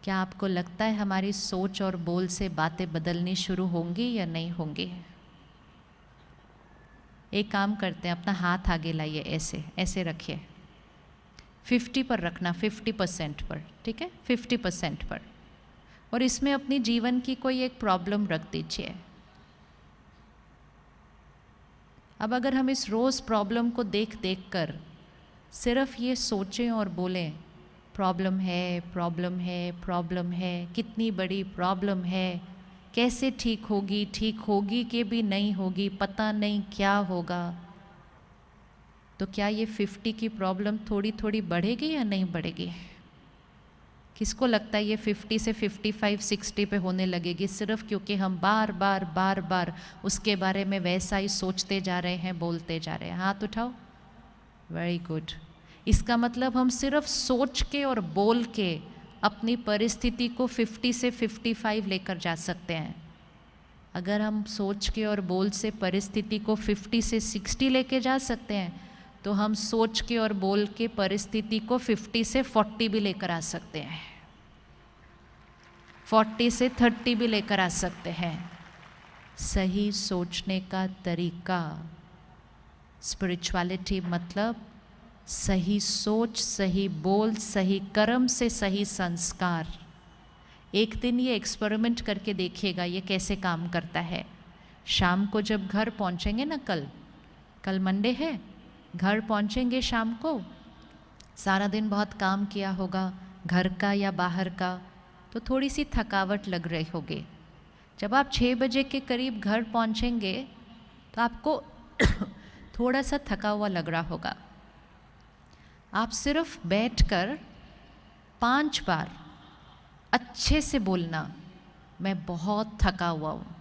क्या आपको लगता है हमारी सोच और बोल से बातें बदलनी शुरू होंगी या नहीं होंगी? एक काम करते हैं, अपना हाथ आगे लाइए, ऐसे ऐसे रखिए, 50 पर रखना, 50% पर, ठीक है, 50% पर। और इसमें अपनी जीवन की कोई एक प्रॉब्लम रख दीजिए। अब अगर हम इस रोज़ प्रॉब्लम को देख देख कर सिर्फ ये सोचें और बोलें, प्रॉब्लम है, प्रॉब्लम है, प्रॉब्लम है, कितनी बड़ी प्रॉब्लम है, कैसे ठीक होगी कि भी नहीं होगी, पता नहीं क्या होगा, तो क्या ये 50 की प्रॉब्लम थोड़ी थोड़ी बढ़ेगी या नहीं बढ़ेगी? किसको लगता है ये 50 से 55, 60 पे होने लगेगी, सिर्फ क्योंकि हम बार बार बार बार उसके बारे में वैसा ही सोचते जा रहे हैं, बोलते जा रहे हैं? हाथ उठाओ। Very good. इसका मतलब हम सिर्फ सोच के और बोल के अपनी परिस्थिति को 50 से 55 लेकर जा सकते हैं। अगर हम सोच के और बोल से परिस्थिति को 50 से 60 लेके जा सकते हैं, तो हम सोच के और बोल के परिस्थिति को 50 से 40 भी लेकर आ सकते हैं, 40 से 30 भी लेकर आ सकते हैं। सही सोचने का तरीका, स्पिरिचुअलिटी मतलब सही सोच, सही बोल, सही कर्म से सही संस्कार। एक दिन ये एक्सपेरिमेंट करके देखिएगा ये कैसे काम करता है। शाम को जब घर पहुंचेंगे ना, कल मंडे है, घर पहुंचेंगे शाम को, सारा दिन बहुत काम किया होगा, घर का या बाहर का, तो थोड़ी सी थकावट लग रही होगी। जब आप 6 बजे के करीब घर पहुंचेंगे तो आपको थोड़ा सा थका हुआ लग रहा होगा। आप सिर्फ बैठकर 5 बार अच्छे से बोलना, मैं बहुत थका हुआ हूँ।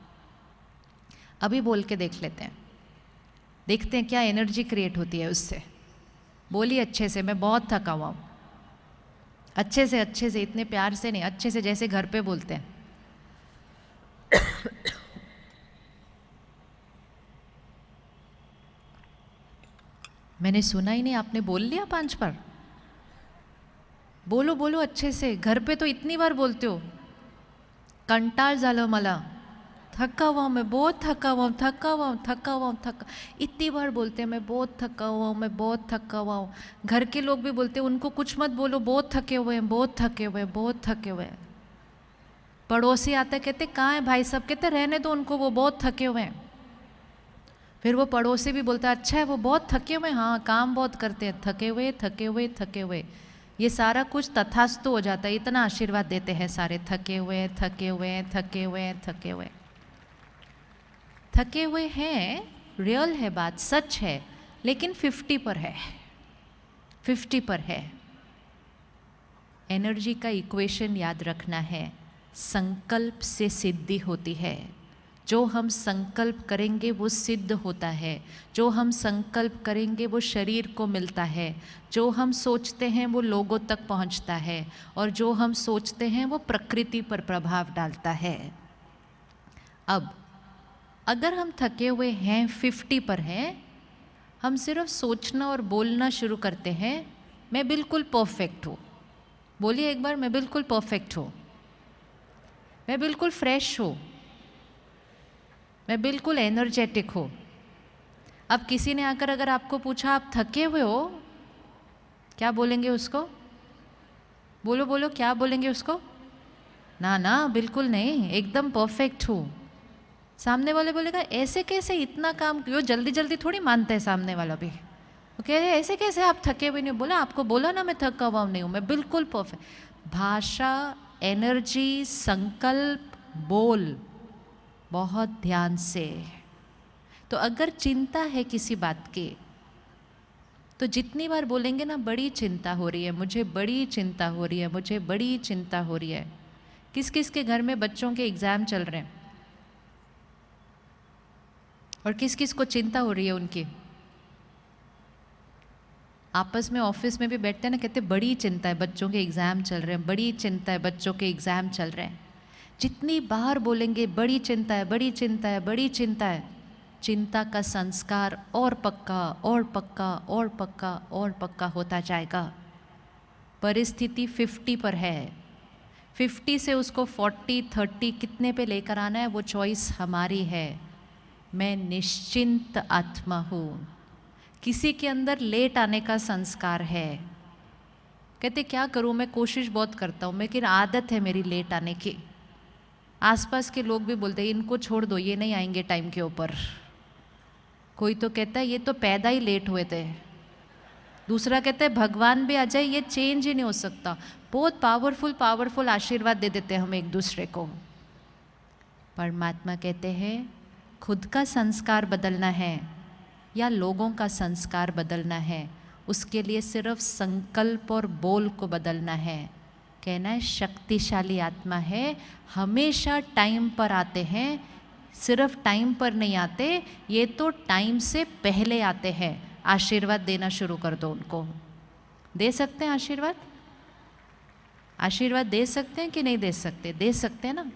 अभी बोल के देख लेते हैं, देखते हैं क्या एनर्जी क्रिएट होती है उससे। बोलिए अच्छे से, मैं बहुत थका हुआ हूँ। अच्छे से, इतने प्यार से नहीं, अच्छे से, जैसे घर पे बोलते हैं। मैंने सुना ही नहीं, आपने बोल लिया 5 बार? बोलो बोलो अच्छे से, घर पे तो इतनी बार बोलते हो। कंटाळ झालं मला, थका हुआ हूँ मैं, बहुत थका हुआ हूँ, इतनी बार बोलते हैं मैं बहुत थका हुआ हूँ, मैं बहुत थका हुआ हूँ। घर के लोग भी बोलते हैं, उनको कुछ मत बोलो, बहुत थके हुए हैं, बहुत थके हुए हैं, बहुत थके हुए हैं। पड़ोसी आते कहते कहाँ है भाई सब, कहते रहने दो उनको, वो बहुत थके हुए हैं। फिर वो पड़ोसी भी बोलता है अच्छा है वो बहुत थके हुए हैं, हाँ काम बहुत करते हैं, थके हुए थके हुए थके हुए। ये सारा कुछ तथास्तु हो जाता है, इतना आशीर्वाद देते हैं सारे, थके हुए थके हुए थके हुए थके हुए। थके हुए हैं, रियल है बात, सच है, लेकिन 50 पर है, 50 पर है। एनर्जी का इक्वेशन याद रखना है, संकल्प से सिद्धि होती है। जो हम संकल्प करेंगे वो सिद्ध होता है, जो हम संकल्प करेंगे वो शरीर को मिलता है, जो हम सोचते हैं वो लोगों तक पहुंचता है, और जो हम सोचते हैं वो प्रकृति पर प्रभाव डालता है। अब अगर हम थके हुए हैं, 50 पर हैं, हम सिर्फ सोचना और बोलना शुरू करते हैं, मैं बिल्कुल परफेक्ट हूँ। बोलिए एक बार, मैं बिल्कुल परफेक्ट हूँ, मैं बिल्कुल फ्रेश हूँ, मैं बिल्कुल एनर्जेटिक हूँ। अब किसी ने आकर अगर आपको पूछा आप थके हुए हो, क्या बोलेंगे उसको? बोलो बोलो, क्या बोलेंगे उसको? ना ना, बिल्कुल नहीं, एकदम परफेक्ट हूँ। सामने वाले बोलेगा ऐसे कैसे, इतना काम क्यों? जल्दी जल्दी थोड़ी मानते हैं सामने वाला भी। वो कह रहे ऐसे कैसे आप थके हुए नहीं? बोला आपको बोला ना मैं थका हुआ नहीं हूँ, मैं बिल्कुल परफेक्ट। भाषा, एनर्जी, संकल्प, बोल, बहुत ध्यान से। तो अगर चिंता है किसी बात की, तो जितनी बार बोलेंगे ना बड़ी चिंता हो रही है मुझे, बड़ी चिंता हो रही है मुझे, बड़ी चिंता हो रही है। किस किस के घर में बच्चों के एग्ज़ाम चल रहे हैं और किस किस को चिंता हो रही है उनकी? आपस में ऑफिस में भी बैठते हैं ना, कहते बड़ी चिंता है, बच्चों के एग्ज़ाम चल रहे हैं, बड़ी चिंता है, बच्चों के एग्ज़ाम चल रहे हैं। जितनी बार बोलेंगे बड़ी चिंता है, बड़ी चिंता है, बड़ी चिंता है, चिंता का संस्कार और पक्का और पक्का और पक्का और पक्का होता जाएगा। परिस्थिति 50 पर है, 50 से उसको 40, 30 कितने पे लेकर आना है वो चॉइस हमारी है। मैं निश्चिंत आत्मा हूँ। किसी के अंदर लेट आने का संस्कार है। कहते क्या करूँ, मैं कोशिश बहुत करता हूँ लेकिन आदत है मेरी लेट आने की। आसपास के लोग भी बोलते हैं इनको छोड़ दो, ये नहीं आएंगे टाइम के ऊपर। कोई तो कहता है ये तो पैदा ही लेट हुए थे। दूसरा कहता है भगवान भी आ जाए ये चेंज ही नहीं हो सकता। बहुत पावरफुल आशीर्वाद दे देते हैं हम एक दूसरे को। परमात्मा कहते हैं खुद का संस्कार बदलना है या लोगों का संस्कार बदलना है, उसके लिए सिर्फ संकल्प और बोल को बदलना है। कहना है शक्तिशाली आत्मा है, हमेशा टाइम पर आते हैं। सिर्फ टाइम पर नहीं आते, ये तो टाइम से पहले आते हैं। आशीर्वाद देना शुरू कर दो उनको। दे सकते हैं आशीर्वाद? आशीर्वाद दे सकते हैं कि नहीं दे सकते? दे सकते हैं ना।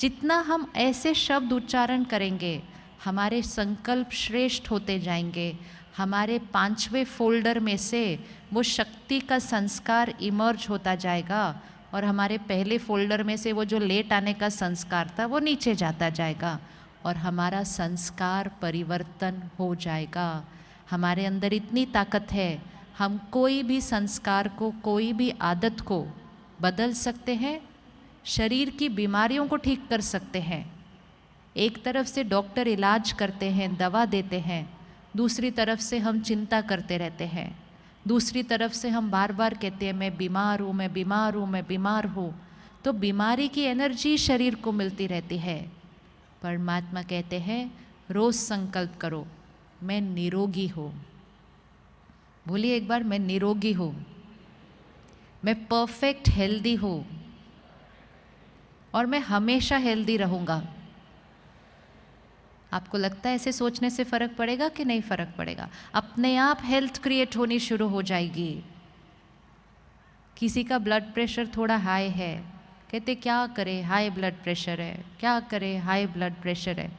जितना हम ऐसे शब्द उच्चारण करेंगे हमारे संकल्प श्रेष्ठ होते जाएंगे। हमारे 5वें फोल्डर में से वो शक्ति का संस्कार इमर्ज होता जाएगा और हमारे पहले फोल्डर में से वो जो लेट आने का संस्कार था वो नीचे जाता जाएगा और हमारा संस्कार परिवर्तन हो जाएगा। हमारे अंदर इतनी ताकत है, हम कोई भी संस्कार को, कोई भी आदत को बदल सकते हैं। शरीर की बीमारियों को ठीक कर सकते हैं। एक तरफ से डॉक्टर इलाज करते हैं, दवा देते हैं, दूसरी तरफ से हम चिंता करते रहते हैं। दूसरी तरफ से हम बार बार कहते हैं मैं बीमार हूँ, मैं बीमार हूँ, मैं बीमार हूँ। तो बीमारी की एनर्जी शरीर को मिलती रहती है। परमात्मा कहते हैं रोज़ संकल्प करो मैं निरोगी हूँ। बोलिए एक बार, मैं निरोगी हूँ, मैं परफेक्ट हेल्दी हूँ और मैं हमेशा हेल्दी रहूँगा। आपको लगता है ऐसे सोचने से फ़र्क पड़ेगा कि नहीं फ़र्क पड़ेगा? अपने आप हेल्थ क्रिएट होनी शुरू हो जाएगी। किसी का ब्लड प्रेशर थोड़ा हाई है, कहते क्या करें हाई ब्लड प्रेशर है, क्या करें हाई ब्लड प्रेशर है।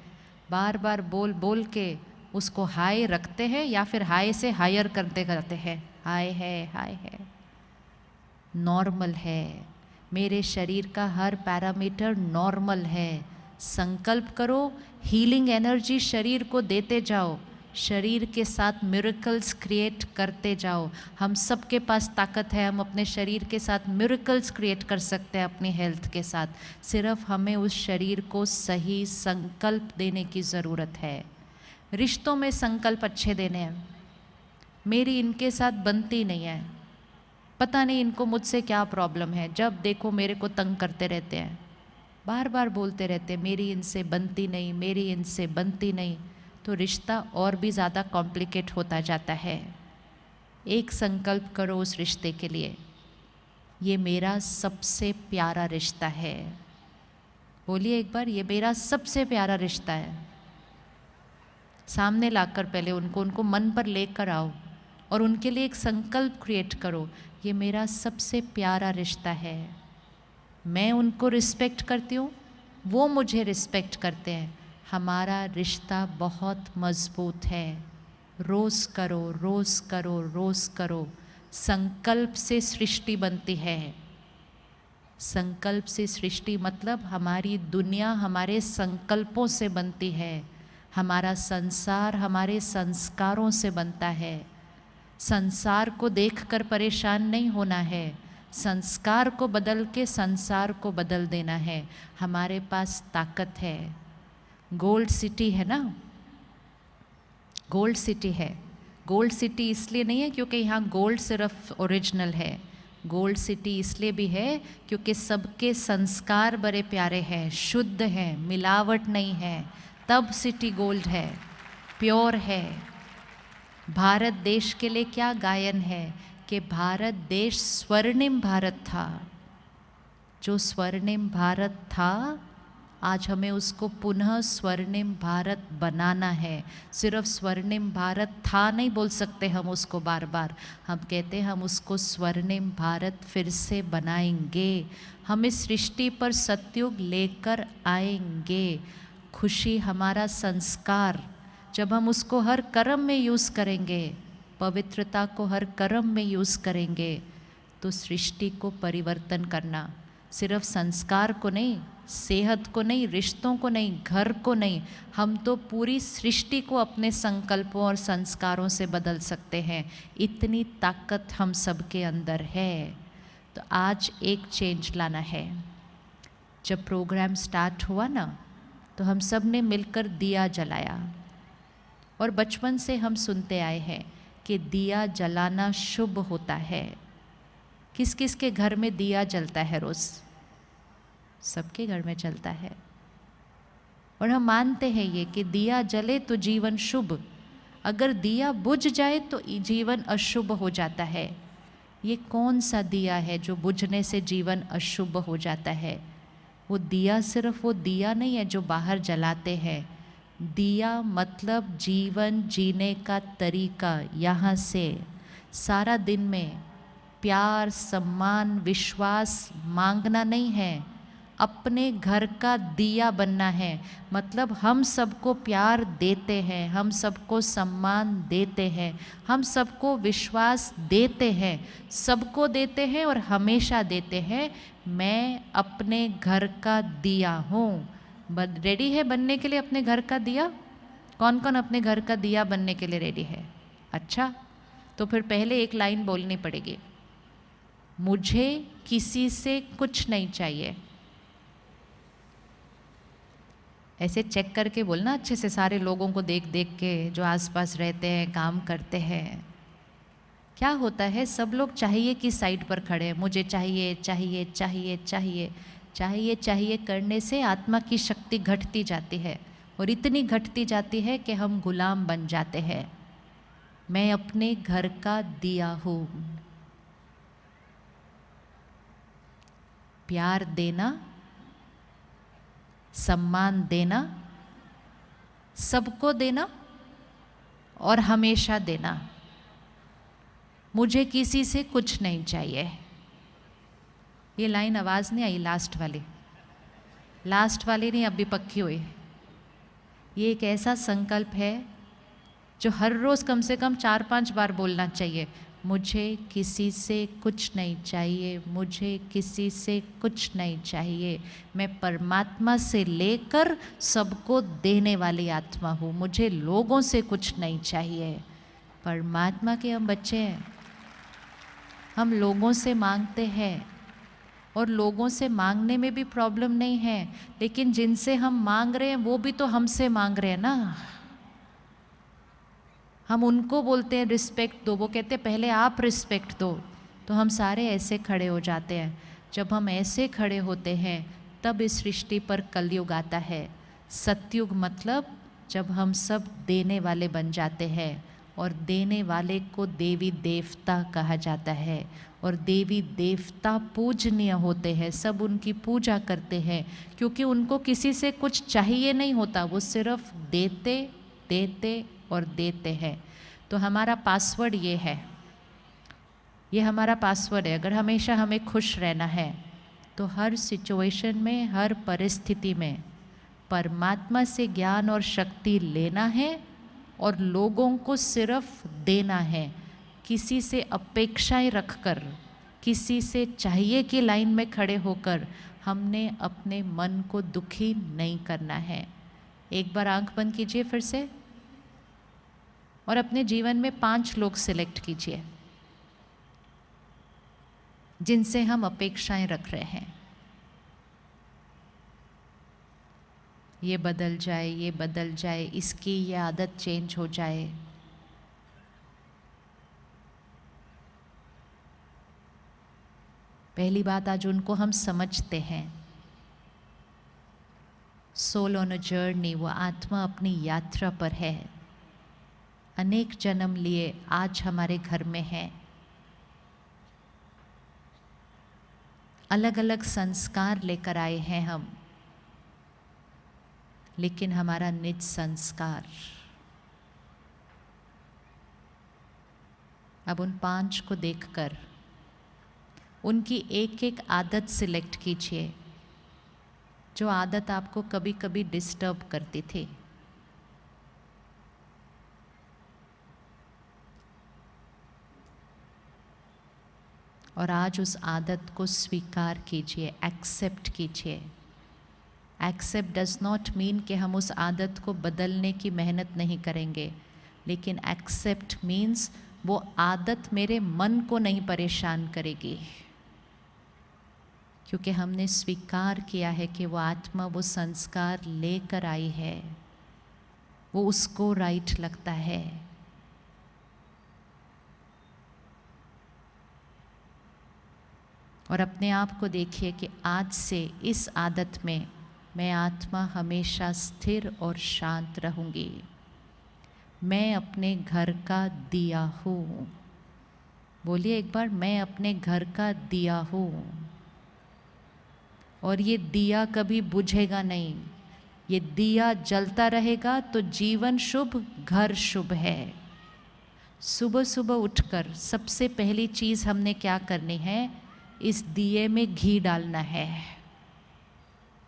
बार बार बोल बोल के उसको हाई रखते हैं या फिर हाई से हायर करते करते हैं। हाई है, नॉर्मल है। मेरे शरीर का हर पैरामीटर नॉर्मल है। संकल्प करो, हीलिंग एनर्जी शरीर को देते जाओ, शरीर के साथ मिरेकल्स क्रिएट करते जाओ। हम सब के पास ताकत है, हम अपने शरीर के साथ मिरेकल्स क्रिएट कर सकते हैं अपनी हेल्थ के साथ। सिर्फ हमें उस शरीर को सही संकल्प देने की ज़रूरत है। रिश्तों में संकल्प अच्छे देने हैं। मेरी इनके साथ बनती नहीं है, पता नहीं इनको मुझसे क्या प्रॉब्लम है, जब देखो मेरे को तंग करते रहते हैं, बार बार बोलते रहते हैं मेरी इनसे बनती नहीं, मेरी इनसे बनती नहीं। तो रिश्ता और भी ज़्यादा कॉम्प्लिकेट होता जाता है। एक संकल्प करो उस रिश्ते के लिए, ये मेरा सबसे प्यारा रिश्ता है। बोलिए एक बार, ये मेरा सबसे प्यारा रिश्ता है। सामने लाकर पहले उनको मन पर लेकर आओ और उनके लिए एक संकल्प क्रिएट करो, ये मेरा सबसे प्यारा रिश्ता है। मैं उनको रिस्पेक्ट करती हूँ, वो मुझे रिस्पेक्ट करते हैं। हमारा रिश्ता बहुत मज़बूत है। रोज़ करो, रोज़ करो, रोज़ करो। संकल्प से सृष्टि बनती है। संकल्प से सृष्टि मतलब हमारी दुनिया हमारे संकल्पों से बनती है। हमारा संसार हमारे संस्कारों से बनता है। संसार को देखकर परेशान नहीं होना है, संस्कार को बदल के संसार को बदल देना है। हमारे पास ताकत है। गोल्ड सिटी है ना, गोल्ड सिटी है। गोल्ड सिटी इसलिए नहीं है क्योंकि यहाँ गोल्ड सिर्फ ओरिजिनल है। गोल्ड सिटी इसलिए भी है क्योंकि सबके संस्कार बड़े प्यारे हैं, शुद्ध हैं, मिलावट नहीं है, तब सिटी गोल्ड है, प्योर है। भारत देश के लिए क्या गायन है कि भारत देश स्वर्णिम भारत था। जो स्वर्णिम भारत था आज हमें उसको पुनः स्वर्णिम भारत बनाना है। सिर्फ स्वर्णिम भारत था नहीं बोल सकते हम उसको बार बार, हम कहते हैं हम उसको स्वर्णिम भारत फिर से बनाएंगे। हम इस सृष्टि पर सतयुग लेकर आएंगे। खुशी हमारा संस्कार, जब हम उसको हर कर्म में यूज़ करेंगे, पवित्रता को हर कर्म में यूज़ करेंगे, तो सृष्टि को परिवर्तन करना, सिर्फ संस्कार को नहीं, सेहत को नहीं, रिश्तों को नहीं, घर को नहीं, हम तो पूरी सृष्टि को अपने संकल्पों और संस्कारों से बदल सकते हैं। इतनी ताकत हम सबके अंदर है। तो आज एक चेंज लाना है। जब प्रोग्राम स्टार्ट हुआ ना, तो हम सब ने मिलकर दिया जलाया, और बचपन से हम सुनते आए हैं कि दिया जलाना शुभ होता है। किस किस के घर में दिया जलता है रोज़? सबके घर में चलता है। और हम मानते हैं ये कि दिया जले तो जीवन शुभ, अगर दिया बुझ जाए तो जीवन अशुभ हो जाता है। ये कौन सा दिया है जो बुझने से जीवन अशुभ हो जाता है? वो दिया सिर्फ वो दिया नहीं है जो बाहर जलाते हैं। दिया मतलब जीवन जीने का तरीका। यहाँ से सारा दिन में प्यार, सम्मान, विश्वास मांगना नहीं है, अपने घर का दिया बनना है। मतलब हम सबको प्यार देते हैं, हम सबको सम्मान देते हैं, हम सबको विश्वास देते हैं, सबको देते हैं और हमेशा देते हैं। मैं अपने घर का दिया हूँ। रेडी है बनने के लिए अपने घर का दिया? कौन कौन अपने घर का दिया बनने के लिए रेडी है? अच्छा, तो फिर पहले एक लाइन बोलनी पड़ेगी, मुझे किसी से कुछ नहीं चाहिए। ऐसे चेक करके बोलना अच्छे से, सारे लोगों को देख देख के जो आसपास रहते हैं, काम करते हैं। क्या होता है, सब लोग चाहिए की साइड पर खड़े हैं। मुझे चाहिए चाहिए चाहिए चाहिए चाहिए चाहिए करने से आत्मा की शक्ति घटती जाती है, और इतनी घटती जाती है कि हम गुलाम बन जाते हैं। मैं अपने घर का दिया हूँ। प्यार देना, सम्मान देना, सबको देना और हमेशा देना। मुझे किसी से कुछ नहीं चाहिए। ये लाइन आवाज़ नहीं आई, लास्ट वाली नहीं, अभी पक्की हुई। ये एक ऐसा संकल्प है जो हर रोज़ कम से कम 4-5 बार बोलना चाहिए। मुझे किसी से कुछ नहीं चाहिए, मुझे किसी से कुछ नहीं चाहिए। मैं परमात्मा से लेकर सबको देने वाली आत्मा हूँ। मुझे लोगों से कुछ नहीं चाहिए। परमात्मा के हम बच्चे हैं, हम लोगों से मांगते हैं, और लोगों से मांगने में भी प्रॉब्लम नहीं है, लेकिन जिनसे हम मांग रहे हैं वो भी तो हमसे मांग रहे हैं ना। हम उनको बोलते हैं रिस्पेक्ट दो, वो कहते हैं पहले आप रिस्पेक्ट दो। तो हम सारे ऐसे खड़े हो जाते हैं। जब हम ऐसे खड़े होते हैं तब इस सृष्टि पर कलयुग आता है। सतयुग मतलब जब हम सब देने वाले बन जाते हैं, और देने वाले को देवी देवता कहा जाता है, और देवी देवता पूजनीय होते हैं। सब उनकी पूजा करते हैं क्योंकि उनको किसी से कुछ चाहिए नहीं होता, वो सिर्फ देते देते और देते हैं। तो हमारा पासवर्ड ये है, ये हमारा पासवर्ड है। अगर हमेशा हमें खुश रहना है तो हर सिचुएशन में, हर परिस्थिति में परमात्मा से ज्ञान और शक्ति लेना है और लोगों को सिर्फ देना है। किसी से अपेक्षाएं रखकर, किसी से चाहिए की लाइन में खड़े होकर हमने अपने मन को दुखी नहीं करना है। एक बार आंख बंद कीजिए फिर से, और अपने जीवन में 5 लोग सिलेक्ट कीजिए जिनसे हम अपेक्षाएं रख रहे हैं। ये बदल जाए, ये बदल जाए, इसकी ये आदत चेंज हो जाए। पहली बात, आज उनको हम समझते हैं। सोल ऑन अ जर्नी, वो आत्मा अपनी यात्रा पर है। अनेक जन्म लिए आज हमारे घर में है। अलग अलग संस्कार लेकर आए हैं हम, लेकिन हमारा निज संस्कार। अब उन 5 को देखकर उनकी एक एक आदत सिलेक्ट कीजिए, जो आदत आपको कभी कभी डिस्टर्ब करती थी। और आज उस आदत को स्वीकार कीजिए, एक्सेप्ट कीजिए। एक्सेप्ट डज नॉट मीन कि हम उस आदत को बदलने की मेहनत नहीं करेंगे, लेकिन एक्सेप्ट मीन्स वो आदत मेरे मन को नहीं परेशान करेगी, क्योंकि हमने स्वीकार किया है कि वो आत्मा वो संस्कार लेकर आई है, वो उसको राइट लगता है। और अपने आप को देखिए कि आज से इस आदत में मैं आत्मा हमेशा स्थिर और शांत रहूँगी। मैं अपने घर का दिया हूँ। बोलिए एक बार, मैं अपने घर का दिया हूँ। और ये दिया कभी बुझेगा नहीं, ये दिया जलता रहेगा तो जीवन शुभ, घर शुभ है। सुबह सुबह उठकर सबसे पहली चीज़ हमने क्या करनी है, इस दिए में घी डालना है।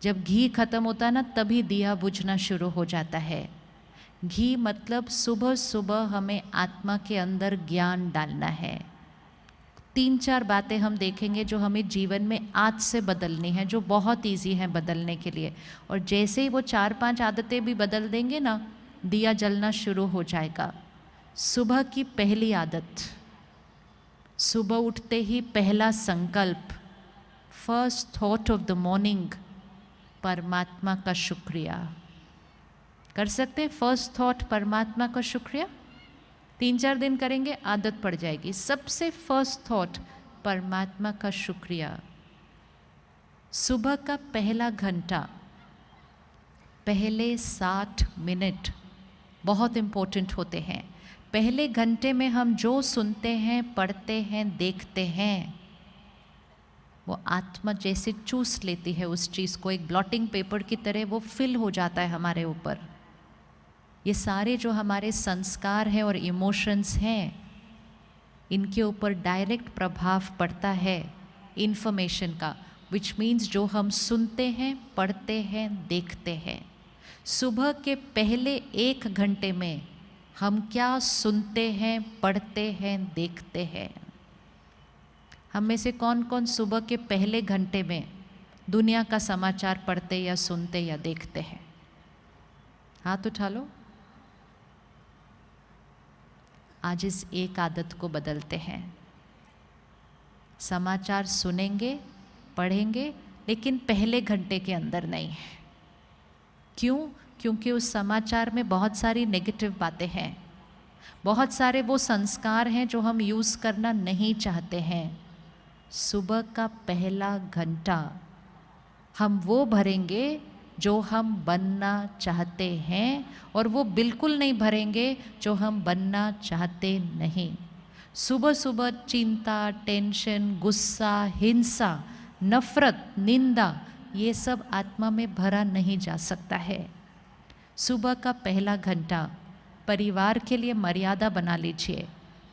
जब घी खत्म होता है ना, तभी दिया बुझना शुरू हो जाता है। घी मतलब सुबह सुबह हमें आत्मा के अंदर ज्ञान डालना है। 3-4 बातें हम देखेंगे जो हमें जीवन में आज से बदलनी है, जो बहुत इजी है बदलने के लिए। और जैसे ही वो 4-5 आदतें भी बदल देंगे ना, दिया जलना शुरू हो जाएगा। सुबह की पहली आदत, सुबह उठते ही पहला संकल्प, first thought of the morning, परमात्मा का शुक्रिया। कर सकते हैं फर्स्ट थॉट परमात्मा का शुक्रिया? 3-4 दिन करेंगे, आदत पड़ जाएगी। सबसे फर्स्ट थॉट परमात्मा का शुक्रिया। सुबह का पहला घंटा, पहले 60 मिनट बहुत इम्पोर्टेंट होते हैं। पहले घंटे में हम जो सुनते हैं, पढ़ते हैं, देखते हैं, वो आत्मा जैसे चूस लेती है उस चीज़ को, एक ब्लॉटिंग पेपर की तरह वो फिल हो जाता है हमारे ऊपर। ये सारे जो हमारे संस्कार हैं और इमोशंस हैं, इनके ऊपर डायरेक्ट प्रभाव पड़ता है इन्फॉर्मेशन का, विच मीन्स जो हम सुनते हैं, पढ़ते हैं, देखते हैं। सुबह के पहले 1 घंटे में हम क्या सुनते हैं, पढ़ते हैं, देखते हैं? हम में से कौन कौन सुबह के पहले घंटे में दुनिया का समाचार पढ़ते या सुनते या देखते हैं? हाथ उठा लो। आज इस एक आदत को बदलते हैं। समाचार सुनेंगे, पढ़ेंगे, लेकिन पहले घंटे के अंदर नहीं। क्यों? क्योंकि उस समाचार में बहुत सारी नेगेटिव बातें हैं, बहुत सारे वो संस्कार हैं जो हम यूज़ करना नहीं चाहते हैं। सुबह का पहला घंटा हम वो भरेंगे जो हम बनना चाहते हैं, और वो बिल्कुल नहीं भरेंगे जो हम बनना चाहते नहीं। सुबह सुबह चिंता, टेंशन, गुस्सा, हिंसा, नफरत, निंदा, ये सब आत्मा में भरा नहीं जा सकता है। सुबह का पहला घंटा परिवार के लिए मर्यादा बना लीजिए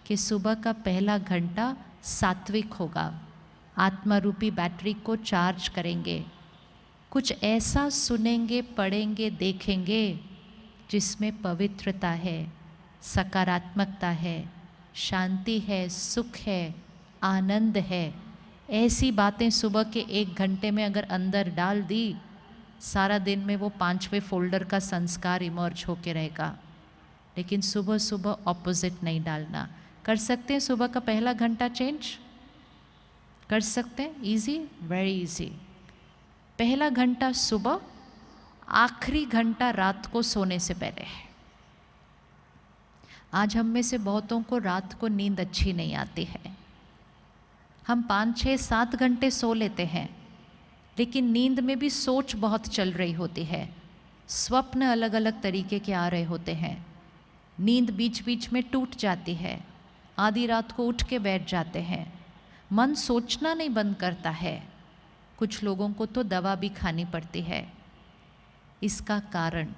कि सुबह का पहला घंटा सात्विक होगा। आत्मा रूपी बैटरी को चार्ज करेंगे। कुछ ऐसा सुनेंगे, पढ़ेंगे, देखेंगे जिसमें पवित्रता है, सकारात्मकता है, शांति है, सुख है, आनंद है। ऐसी बातें सुबह के 1 घंटे में अगर अंदर डाल दी, सारा दिन में वो 5वें फोल्डर का संस्कार इमर्ज होके रहेगा। लेकिन सुबह सुबह ऑपोजिट नहीं डालना। कर सकते हैं सुबह का पहला घंटा चेंज? कर सकते हैं? Easy, very easy. पहला घंटा सुबह, आखिरी घंटा रात को सोने से पहले है। आज हम में से बहुतों को रात को नींद अच्छी नहीं आती है। हम 5, 6, 7 घंटे सो लेते हैं, लेकिन नींद में भी सोच बहुत चल रही होती है, स्वप्न अलग अलग तरीके के आ रहे होते हैं, नींद बीच बीच में टूट जाती है, आधी रात को उठ के बैठ जाते हैं, मन सोचना नहीं बंद करता है। कुछ लोगों को तो दवा भी खानी पड़ती है। इसका कारण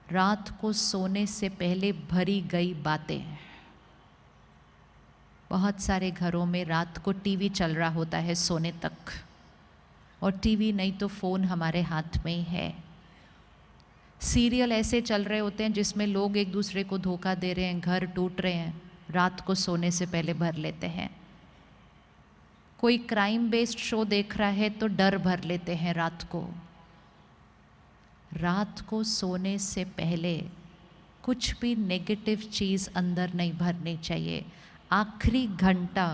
रात को सोने से पहले भरी गई बातें। बहुत सारे घरों में रात को टीवी चल रहा होता है सोने तक, और टीवी नहीं तो फ़ोन हमारे हाथ में ही है। सीरियल ऐसे चल रहे होते हैं जिसमें लोग एक दूसरे को धोखा दे रहे हैं, घर टूट रहे हैं, रात को सोने से पहले भर लेते हैं। कोई क्राइम बेस्ड शो देख रहा है तो डर भर लेते हैं रात को। रात को सोने से पहले कुछ भी नेगेटिव चीज़ अंदर नहीं भरनी चाहिए। आखिरी घंटा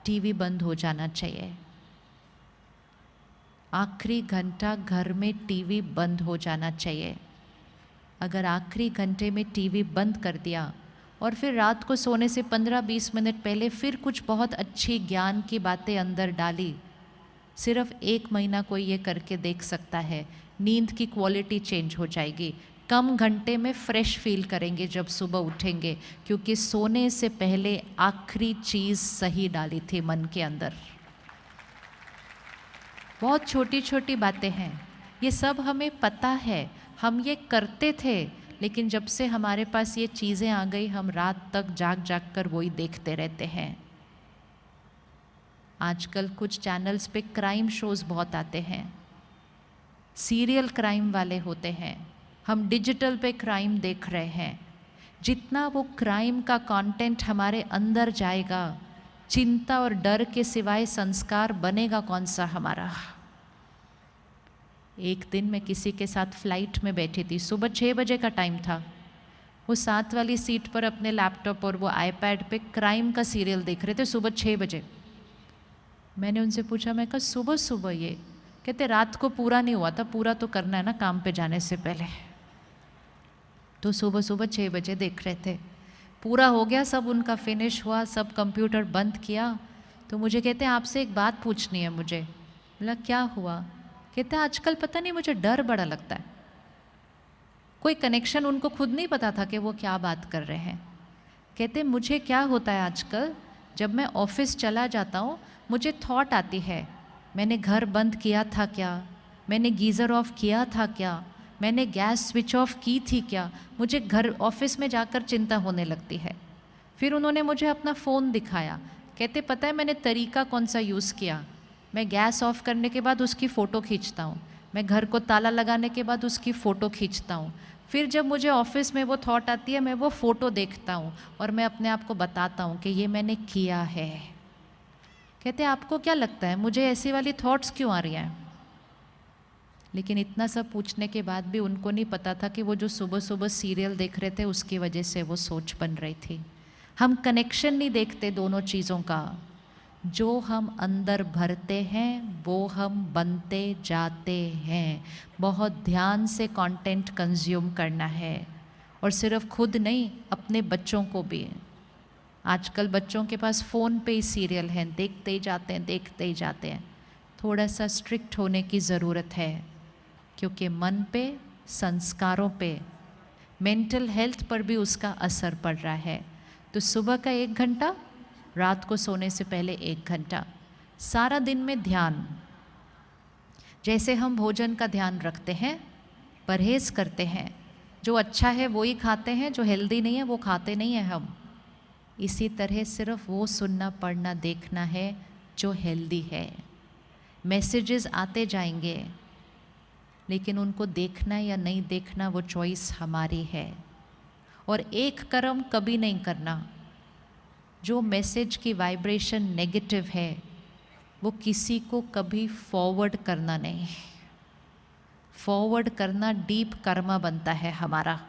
टीवी बंद हो जाना चाहिए। आखिरी घंटा घर में टीवी बंद हो जाना चाहिए। अगर आखिरी घंटे में टीवी बंद कर दिया और फिर रात को सोने से 15-20 मिनट पहले फिर कुछ बहुत अच्छी ज्ञान की बातें अंदर डाली, सिर्फ 1 महीना कोई ये करके देख सकता है, नींद की क्वालिटी चेंज हो जाएगी। कम घंटे में फ्रेश फील करेंगे जब सुबह उठेंगे, क्योंकि सोने से पहले आखिरी चीज़ सही डाली थी मन के अंदर। बहुत छोटी छोटी बातें हैं, ये सब हमें पता है, हम ये करते थे, लेकिन जब से हमारे पास ये चीज़ें आ गई हम रात तक जाग जाग कर वही देखते रहते हैं। आजकल कुछ चैनल्स पे क्राइम शोज़ बहुत आते हैं, सीरियल क्राइम वाले होते हैं, हम डिजिटल पे क्राइम देख रहे हैं। जितना वो क्राइम का कंटेंट हमारे अंदर जाएगा, चिंता और डर के सिवाय संस्कार बनेगा कौन सा हमारा। एक दिन मैं किसी के साथ फ्लाइट में बैठी थी, सुबह 6 बजे का टाइम था। वो साथ वाली सीट पर अपने लैपटॉप और वो आईपैड पे क्राइम का सीरियल देख रहे थे सुबह 6 बजे। मैंने उनसे पूछा, मैं कहा सुबह सुबह ये? कहते रात को पूरा नहीं हुआ था, पूरा तो करना है ना काम पे जाने से पहले। तो सुबह सुबह 6 बजे देख रहे थे, पूरा हो गया, सब उनका फिनिश हुआ, सब कंप्यूटर बंद किया। तो मुझे कहते हैं आपसे एक बात पूछनी है मुझे। बोला क्या हुआ? कहते हैं आजकल पता नहीं मुझे डर बड़ा लगता है। कोई कनेक्शन उनको खुद नहीं पता था कि वो क्या बात कर रहे हैं। कहते मुझे क्या होता है आजकल, जब मैं ऑफिस चला जाता हूँ मुझे थॉट आती है, मैंने घर बंद किया था क्या, मैंने गीज़र ऑफ किया था क्या, मैंने गैस स्विच ऑफ की थी क्या। मुझे घर ऑफिस में जाकर चिंता होने लगती है। फिर उन्होंने मुझे अपना फ़ोन दिखाया, कहते पता है मैंने तरीका कौन सा यूज़ किया, मैं गैस ऑफ करने के बाद उसकी फ़ोटो खींचता हूँ, मैं घर को ताला लगाने के बाद उसकी फ़ोटो खींचता हूँ, फिर जब मुझे ऑफिस में वो थॉट आती है मैं वो फ़ोटो देखता हूँ और मैं अपने आप को बताता हूँ कि ये मैंने किया है। कहते आपको क्या लगता है मुझे ऐसी वाली थॉट्स क्यों आ रही हैं? लेकिन इतना सब पूछने के बाद भी उनको नहीं पता था कि वो जो सुबह सुबह सीरियल देख रहे थे उसकी वजह से वो सोच बन रही थी। हम कनेक्शन नहीं देखते दोनों चीज़ों का। जो हम अंदर भरते हैं वो हम बनते जाते हैं। बहुत ध्यान से कंटेंट कंज्यूम करना है, और सिर्फ खुद नहीं अपने बच्चों को भी। आजकल बच्चों के पास फ़ोन पे ही सीरियल हैं, देखते ही जाते हैं देखते ही जाते हैं। थोड़ा सा स्ट्रिक्ट होने की ज़रूरत है, क्योंकि मन पे, संस्कारों पे, मेंटल हेल्थ पर भी उसका असर पड़ रहा है। तो सुबह का 1 घंटा, रात को सोने से पहले 1 घंटा, सारा दिन में ध्यान। जैसे हम भोजन का ध्यान रखते हैं, परहेज़ करते हैं, जो अच्छा है वो ही खाते हैं, जो हेल्दी नहीं है वो खाते नहीं हैं हम। इसी तरह सिर्फ वो सुनना पढ़ना देखना है जो हेल्दी है। मैसेजेस आते जाएंगे, लेकिन उनको देखना या नहीं देखना वो चॉइस हमारी है। और एक कर्म कभी नहीं करना, जो मैसेज की वाइब्रेशन नेगेटिव है वो किसी को कभी फॉरवर्ड करना नहीं। फॉरवर्ड करना डीप कर्मा बनता है हमारा।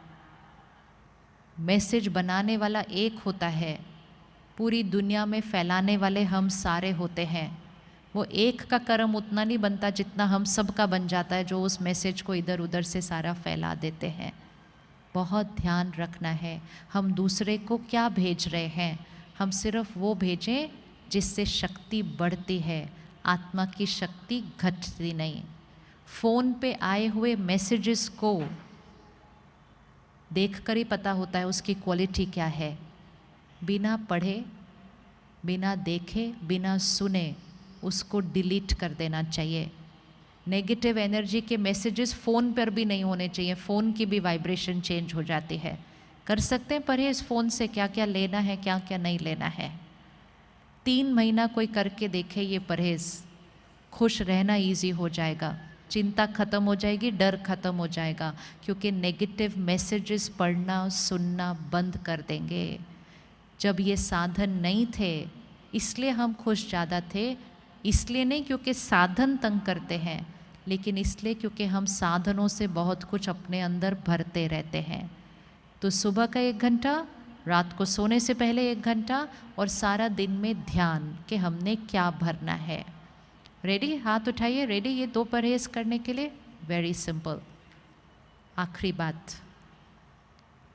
मैसेज बनाने वाला एक होता है, पूरी दुनिया में फैलाने वाले हम सारे होते हैं। वो एक का कर्म उतना नहीं बनता जितना हम सब का बन जाता है, जो उस मैसेज को इधर उधर से सारा फैला देते हैं। बहुत ध्यान रखना है हम दूसरे को क्या भेज रहे हैं। हम सिर्फ वो भेजें जिससे शक्ति बढ़ती है, आत्मा की शक्ति घटती नहीं। फ़ोन पे आए हुए मैसेजेस को देखकर ही पता होता है उसकी क्वालिटी क्या है। बिना पढ़े, बिना देखे, बिना सुने उसको डिलीट कर देना चाहिए। नेगेटिव एनर्जी के मैसेजेस फ़ोन पर भी नहीं होने चाहिए, फ़ोन की भी वाइब्रेशन चेंज हो जाती है। कर सकते हैं परहेज़ फ़ोन से, क्या क्या लेना है क्या क्या नहीं लेना है। 3 महीना कोई करके देखे ये परहेज़, खुश रहना इजी हो जाएगा, चिंता ख़त्म हो जाएगी, डर ख़त्म हो जाएगा, क्योंकि नेगेटिव मैसेजेस पढ़ना सुनना बंद कर देंगे। जब ये साधन नहीं थे इसलिए हम खुश ज़्यादा थे, इसलिए नहीं क्योंकि साधन तंग करते हैं, लेकिन इसलिए क्योंकि हम साधनों से बहुत कुछ अपने अंदर भरते रहते हैं। तो सुबह का 1 घंटा, रात को सोने से पहले 1 घंटा, और सारा दिन में ध्यान कि हमने क्या भरना है। रेडी? हाथ उठाइए। रेडी ये 2 परहेज करने के लिए? Very simple. आखिरी बात,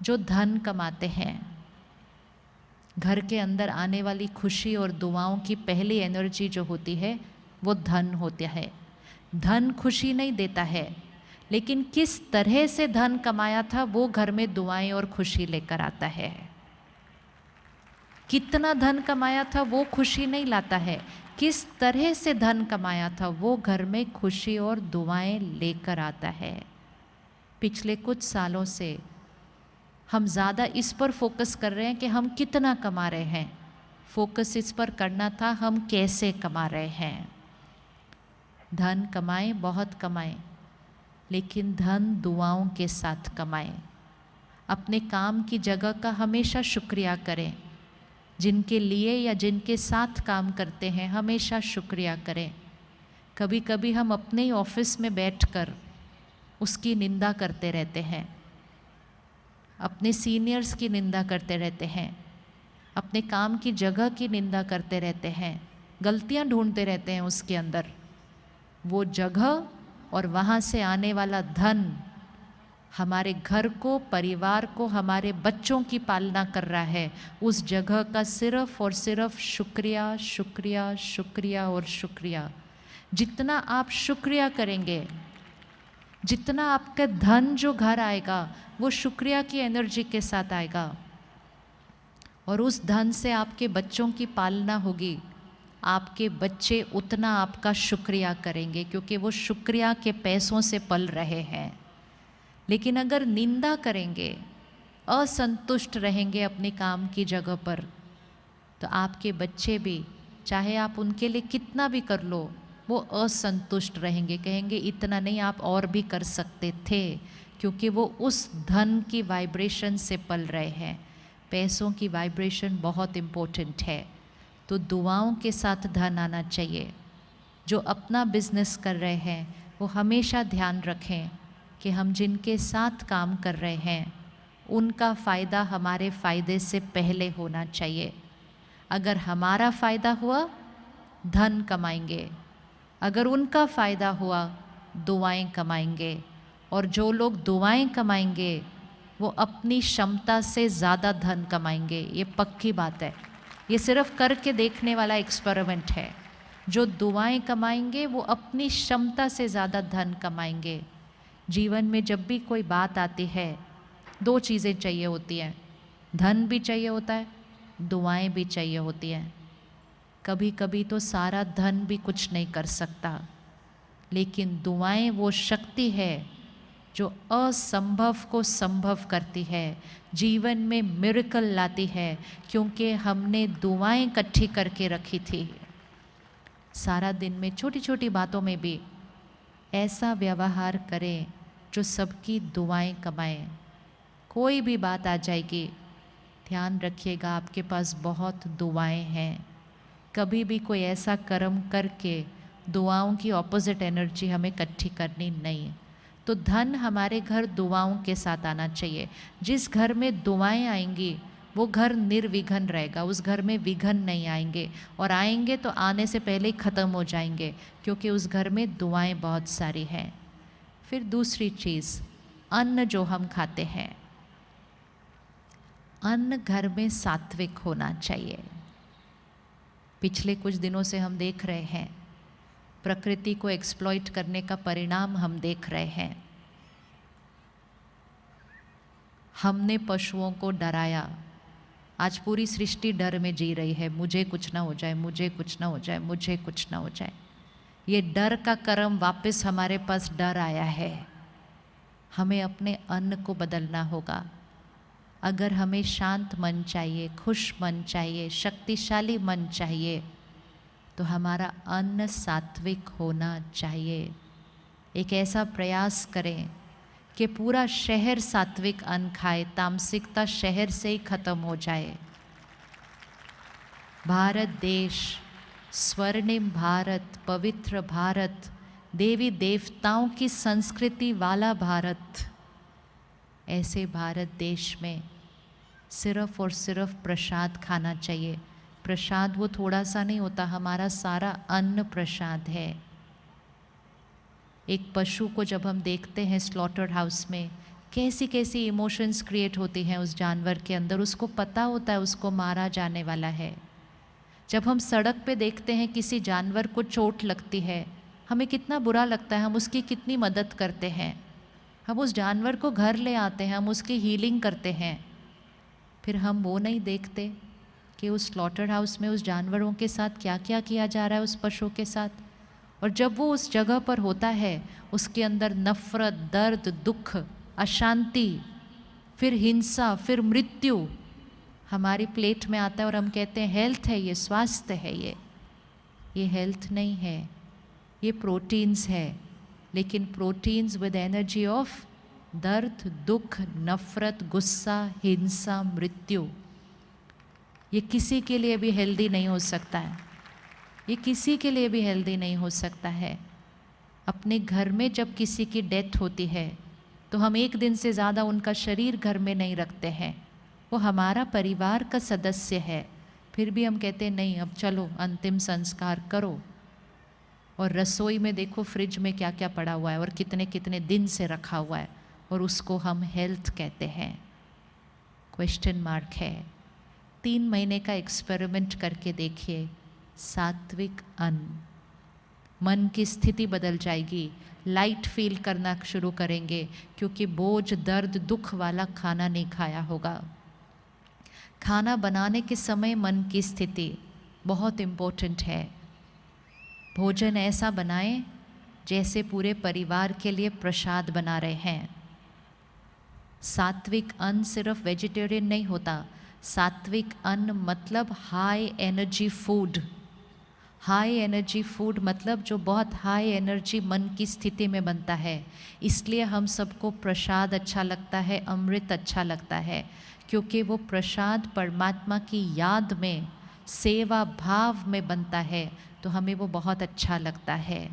जो धन कमाते हैं, घर के अंदर आने वाली खुशी और दुआओं की पहली एनर्जी जो होती है वो धन होता है। धन खुशी नहीं देता है, लेकिन किस तरह से धन कमाया था वो घर में दुआएं और खुशी लेकर आता है। कितना धन कमाया था वो खुशी नहीं लाता है, किस तरह से धन कमाया था वो घर में खुशी और दुआएं लेकर आता है। पिछले कुछ सालों से हम ज़्यादा इस पर फोकस कर रहे हैं कि हम कितना कमा रहे हैं, फोकस इस पर करना था हम कैसे कमा रहे हैं। धन कमाएं, बहुत कमाएं, लेकिन धन दुआओं के साथ कमाएं। अपने काम की जगह का हमेशा शुक्रिया करें। जिनके लिए या जिनके साथ काम करते हैं हमेशा शुक्रिया करें। कभी कभी हम अपने ही ऑफिस में बैठकर उसकी निंदा करते रहते हैं, अपने सीनियर्स की निंदा करते रहते हैं, अपने काम की जगह की निंदा करते रहते हैं, गलतियां ढूंढते रहते हैं उसके अंदर। वो जगह और वहाँ से आने वाला धन हमारे घर को, परिवार को, हमारे बच्चों की पालना कर रहा है। उस जगह का सिर्फ और सिर्फ शुक्रिया, शुक्रिया, शुक्रिया और शुक्रिया। जितना आप शुक्रिया करेंगे, जितना आपका धन जो घर आएगा वो शुक्रिया की एनर्जी के साथ आएगा, और उस धन से आपके बच्चों की पालना होगी। आपके बच्चे उतना आपका शुक्रिया करेंगे क्योंकि वो शुक्रिया के पैसों से पल रहे हैं। लेकिन अगर निंदा करेंगे, असंतुष्ट रहेंगे अपने काम की जगह पर, तो आपके बच्चे भी, चाहे आप उनके लिए कितना भी कर लो, वो असंतुष्ट रहेंगे, कहेंगे इतना नहीं, आप और भी कर सकते थे, क्योंकि वो उस धन की वाइब्रेशन से पल रहे हैं। पैसों की वाइब्रेशन बहुत इम्पोर्टेंट है। तो दुआओं के साथ धन आना चाहिए। जो अपना बिजनेस कर रहे हैं वो हमेशा ध्यान रखें कि हम जिनके साथ काम कर रहे हैं उनका फ़ायदा हमारे फ़ायदे से पहले होना चाहिए। अगर हमारा फ़ायदा हुआ, धन कमाएंगे। अगर उनका फ़ायदा हुआ, दुआएं कमाएंगे। और जो लोग दुआएं कमाएंगे वो अपनी क्षमता से ज़्यादा धन कमाएंगे। ये पक्की बात है। ये सिर्फ करके देखने वाला एक्सपेरिमेंट है। जो दुआएं कमाएंगे वो अपनी क्षमता से ज़्यादा धन कमाएंगे। जीवन में जब भी कोई बात आती है, 2 चीज़ें चाहिए होती हैं। धन भी चाहिए होता है, दुआएं भी चाहिए होती हैं। कभी कभी तो सारा धन भी कुछ नहीं कर सकता, लेकिन दुआएं वो शक्ति है जो असंभव को संभव करती है, जीवन में मिरेकल लाती है, क्योंकि हमने दुआएं इकट्ठी करके रखी थी। सारा दिन में छोटी छोटी बातों में भी ऐसा व्यवहार करें जो सबकी दुआएं कमाएं। कोई भी बात आ जाएगी, ध्यान रखिएगा आपके पास बहुत दुआएं हैं। कभी भी कोई ऐसा कर्म करके दुआओं की ऑपोजिट एनर्जी हमें इकट्ठी करनी नहीं। तो धन हमारे घर दुआओं के साथ आना चाहिए। जिस घर में दुआएं आएंगी वो घर निर्विघ्न रहेगा, उस घर में विघ्न नहीं आएंगे, और आएंगे तो आने से पहले ही ख़त्म हो जाएंगे, क्योंकि उस घर में दुआएं बहुत सारी हैं। फिर दूसरी चीज़, अन्न जो हम खाते हैं, अन्न घर में सात्विक होना चाहिए। पिछले कुछ दिनों से हम देख रहे हैं प्रकृति को एक्सप्लॉइट करने का परिणाम हम देख रहे हैं। हमने पशुओं को डराया, आज पूरी सृष्टि डर में जी रही है। मुझे कुछ ना हो जाए, मुझे कुछ ना हो जाए, मुझे कुछ ना हो जाए। ये डर का कर्म वापस हमारे पास डर आया है। हमें अपने अन्न को बदलना होगा। अगर हमें शांत मन चाहिए, खुश मन चाहिए, शक्तिशाली मन चाहिए, तो हमारा अन्न सात्विक होना चाहिए। एक ऐसा प्रयास करें कि पूरा शहर सात्विक अन्न खाए, तामसिकता शहर से ही खत्म हो जाए। भारत देश स्वर्णिम भारत, पवित्र भारत, देवी देवताओं की संस्कृति वाला भारत, ऐसे भारत देश में सिर्फ और सिर्फ प्रसाद खाना चाहिए। प्रसाद वो थोड़ा सा नहीं होता, हमारा सारा अन्न प्रसाद है। एक पशु को जब हम देखते हैं स्लॉटर हाउस में, कैसी कैसी इमोशंस क्रिएट होती हैं उस जानवर के अंदर, उसको पता होता है उसको मारा जाने वाला है। जब हम सड़क पे देखते हैं किसी जानवर को चोट लगती है, हमें कितना बुरा लगता है, हम उसकी कितनी मदद करते हैं, हम उस जानवर को घर ले आते हैं, हम उसकी हीलिंग करते हैं। फिर हम वो नहीं देखते कि उस स्लॉटर हाउस में उस जानवरों के साथ क्या क्या किया जा रहा है, उस पशु के साथ। और जब वो उस जगह पर होता है, उसके अंदर नफ़रत, दर्द, दुख, अशांति, फिर हिंसा, फिर मृत्यु हमारी प्लेट में आता है और हम कहते हैं हेल्थ है ये, स्वास्थ्य है ये हेल्थ नहीं है, ये प्रोटीन्स है। लेकिन प्रोटीन्स विद एनर्जी ऑफ दर्द, दुख, नफ़रत, गुस्सा, हिंसा, मृत्यु, ये किसी के लिए भी हेल्दी नहीं हो सकता है, ये किसी के लिए भी हेल्दी नहीं हो सकता है। अपने घर में जब किसी की डेथ होती है तो हम एक दिन से ज़्यादा उनका शरीर घर में नहीं रखते हैं, वो हमारा परिवार का सदस्य है। फिर भी हम कहते हैं नहीं, अब चलो अंतिम संस्कार करो। और रसोई में देखो फ्रिज में क्या क्या पड़ा हुआ है और कितने कितने दिन से रखा हुआ है, और उसको हम हेल्थ कहते हैं। क्वेश्चन मार्क है। 3 महीने का एक्सपेरिमेंट करके देखिए, सात्विक अन्न, मन की स्थिति बदल जाएगी, लाइट फील करना शुरू करेंगे, क्योंकि बोझ, दर्द, दुख वाला खाना नहीं खाया होगा। खाना बनाने के समय मन की स्थिति बहुत इम्पोर्टेंट है। भोजन ऐसा बनाएं जैसे पूरे परिवार के लिए प्रसाद बना रहे हैं। सात्विक अन्न सिर्फ वेजिटेरियन नहीं होता, सात्विक अन्न मतलब high energy food. High energy food मतलब जो बहुत हाई एनर्जी मन की स्थिति में बनता है। इसलिए हम सबको प्रसाद अच्छा लगता है, अमृत अच्छा लगता है, क्योंकि वो प्रसाद परमात्मा की याद में, सेवा भाव में बनता है, तो हमें वो बहुत अच्छा लगता है।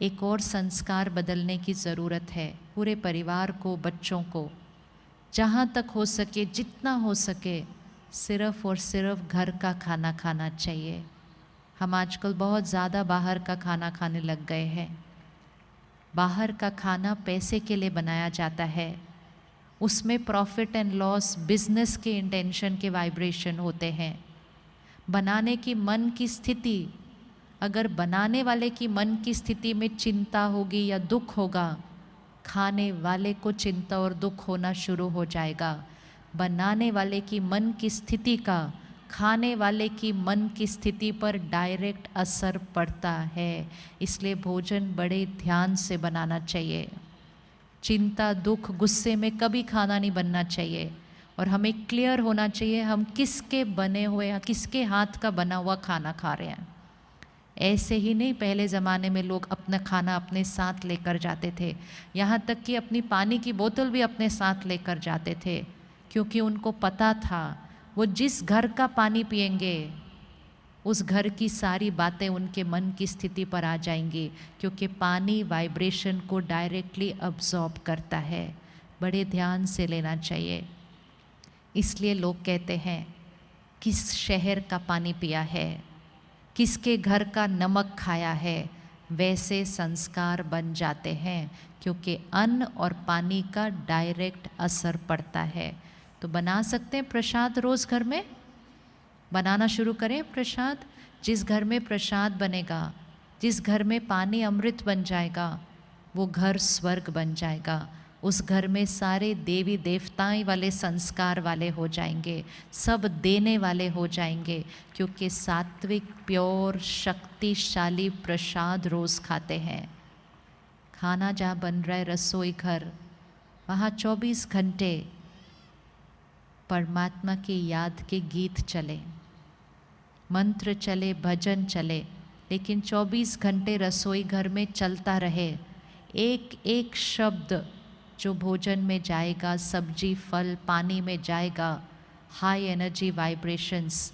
एक और संस्कार बदलने की ज़रूरत है पूरे परिवार को, बच्चों को। जहाँ तक हो सके, जितना हो सके, सिर्फ़ और सिर्फ घर का खाना खाना चाहिए। हम आजकल बहुत ज़्यादा बाहर का खाना खाने लग गए हैं। बाहर का खाना पैसे के लिए बनाया जाता है, उसमें प्रॉफिट एंड लॉस, बिजनेस के इंटेंशन के वाइब्रेशन होते हैं। बनाने की मन की स्थिति, अगर बनाने वाले की मन की स्थिति में चिंता होगी या दुख होगा, खाने वाले को चिंता और दुख होना शुरू हो जाएगा। बनाने वाले की मन की स्थिति का खाने वाले की मन की स्थिति पर डायरेक्ट असर पड़ता है। इसलिए भोजन बड़े ध्यान से बनाना चाहिए। चिंता, दुख, गुस्से में कभी खाना नहीं बनना चाहिए। और हमें क्लियर होना चाहिए हम किसके बने हुए या किसके हाथ का बना हुआ खाना खा रहे हैं। ऐसे ही नहीं, पहले ज़माने में लोग अपना खाना अपने साथ लेकर जाते थे, यहाँ तक कि अपनी पानी की बोतल भी अपने साथ लेकर जाते थे, क्योंकि उनको पता था वो जिस घर का पानी पिएंगे उस घर की सारी बातें उनके मन की स्थिति पर आ जाएंगी, क्योंकि पानी वाइब्रेशन को डायरेक्टली अब्जॉर्ब करता है। बड़े ध्यान से लेना चाहिए। इसलिए लोग कहते हैं किस शहर का पानी पिया है, किसके घर का नमक खाया है, वैसे संस्कार बन जाते हैं, क्योंकि अन्न और पानी का डायरेक्ट असर पड़ता है। तो बना सकते हैं प्रसाद, रोज़ घर में बनाना शुरू करें प्रसाद। जिस घर में प्रसाद बनेगा, जिस घर में पानी अमृत बन जाएगा, वो घर स्वर्ग बन जाएगा। उस घर में सारे देवी देवताएं वाले संस्कार वाले हो जाएंगे, सब देने वाले हो जाएंगे, क्योंकि सात्विक, प्योर, शक्तिशाली प्रसाद रोज़ खाते हैं। खाना जहाँ बन रहा है, रसोई घर, वहाँ 24 घंटे परमात्मा की याद के गीत चले, मंत्र चले, भजन चले, लेकिन 24 घंटे रसोई घर में चलता रहे। एक एक शब्द जो भोजन में जाएगा, सब्जी, फल, पानी में जाएगा, हाई एनर्जी वाइब्रेशंस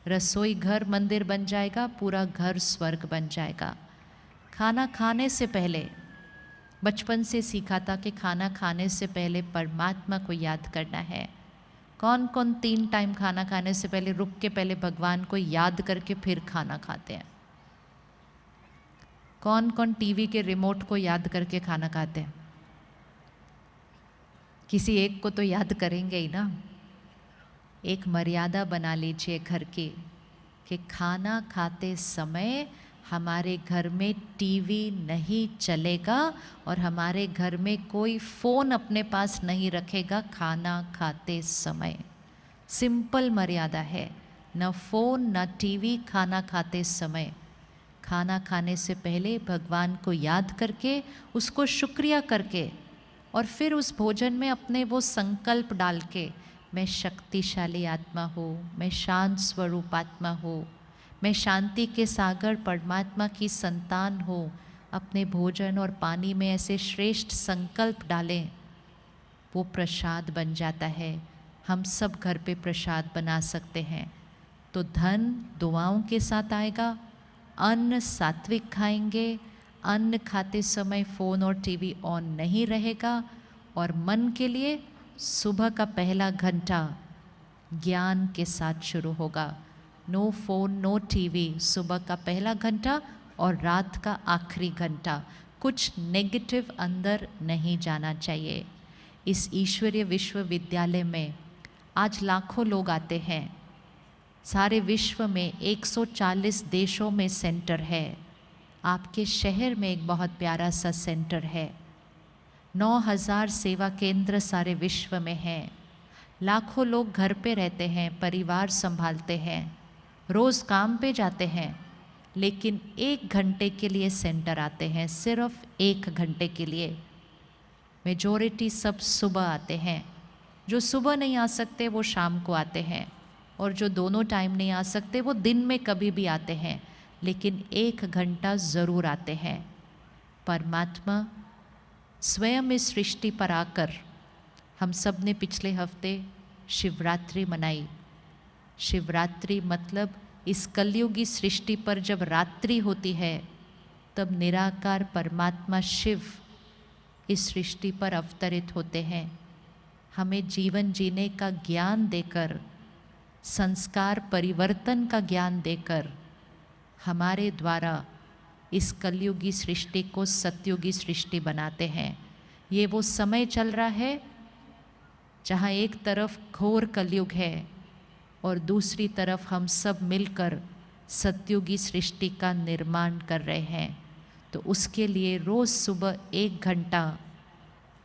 रसोई घर मंदिर बन जाएगा, पूरा घर स्वर्ग बन जाएगा। खाना खाने से पहले, बचपन से सीखा था कि खाना खाने से पहले परमात्मा को याद करना है। कौन कौन 3 टाइम खाना खाने से पहले रुक के पहले भगवान को याद करके फिर खाना खाते हैं? कौन कौन टीवी के रिमोट को याद करके खाना खाते हैं? किसी एक को तो याद करेंगे ही ना। एक मर्यादा बना लीजिए घर की कि खाना खाते समय हमारे घर में टीवी नहीं चलेगा और हमारे घर में कोई फ़ोन अपने पास नहीं रखेगा खाना खाते समय। सिंपल मर्यादा है, न फ़ोन न टीवी खाना खाते समय। खाना खाने से पहले भगवान को याद करके, उसको शुक्रिया करके, और फिर उस भोजन में अपने वो संकल्प डाल के, मैं शक्तिशाली आत्मा हूँ, मैं शांत स्वरूप आत्मा हूँ, मैं शांति के सागर परमात्मा की संतान हूँ। अपने भोजन और पानी में ऐसे श्रेष्ठ संकल्प डालें, वो प्रसाद बन जाता है। हम सब घर पे प्रसाद बना सकते हैं। तो धन दुआओं के साथ आएगा, अन्न सात्विक खाएंगे, अन्न खाते समय फ़ोन और टीवी ऑन नहीं रहेगा, और मन के लिए सुबह का पहला घंटा ज्ञान के साथ शुरू होगा। नो फ़ोन नो टीवी, सुबह का पहला घंटा और रात का आखिरी घंटा। कुछ नेगेटिव अंदर नहीं जाना चाहिए। इस ईश्वरीय विश्वविद्यालय में आज लाखों लोग आते हैं। सारे विश्व में 140 देशों में सेंटर है। आपके शहर में एक बहुत प्यारा सा सेंटर है। 9000 सेवा केंद्र सारे विश्व में हैं। लाखों लोग घर पे रहते हैं, परिवार संभालते हैं, रोज़ काम पे जाते हैं, लेकिन 1 घंटे के लिए सेंटर आते हैं, सिर्फ 1 घंटे के लिए। मेजॉरिटी सब सुबह आते हैं। जो सुबह नहीं आ सकते वो शाम को आते हैं, और जो दोनों टाइम नहीं आ सकते वो दिन में कभी भी आते हैं, लेकिन 1 घंटा ज़रूर आते हैं। परमात्मा स्वयं इस सृष्टि पर आकर, हम सब ने पिछले हफ्ते शिवरात्रि मनाई। शिवरात्रि मतलब इस कलयुगी सृष्टि पर जब रात्रि होती है, तब निराकार परमात्मा शिव इस सृष्टि पर अवतरित होते हैं, हमें जीवन जीने का ज्ञान देकर, संस्कार परिवर्तन का ज्ञान देकर, हमारे द्वारा इस कलयुगी सृष्टि को सतयुगी सृष्टि बनाते हैं। ये वो समय चल रहा है जहाँ एक तरफ घोर कलयुग है और दूसरी तरफ हम सब मिलकर सतयुगी सृष्टि का निर्माण कर रहे हैं। तो उसके लिए रोज़ सुबह 1 घंटा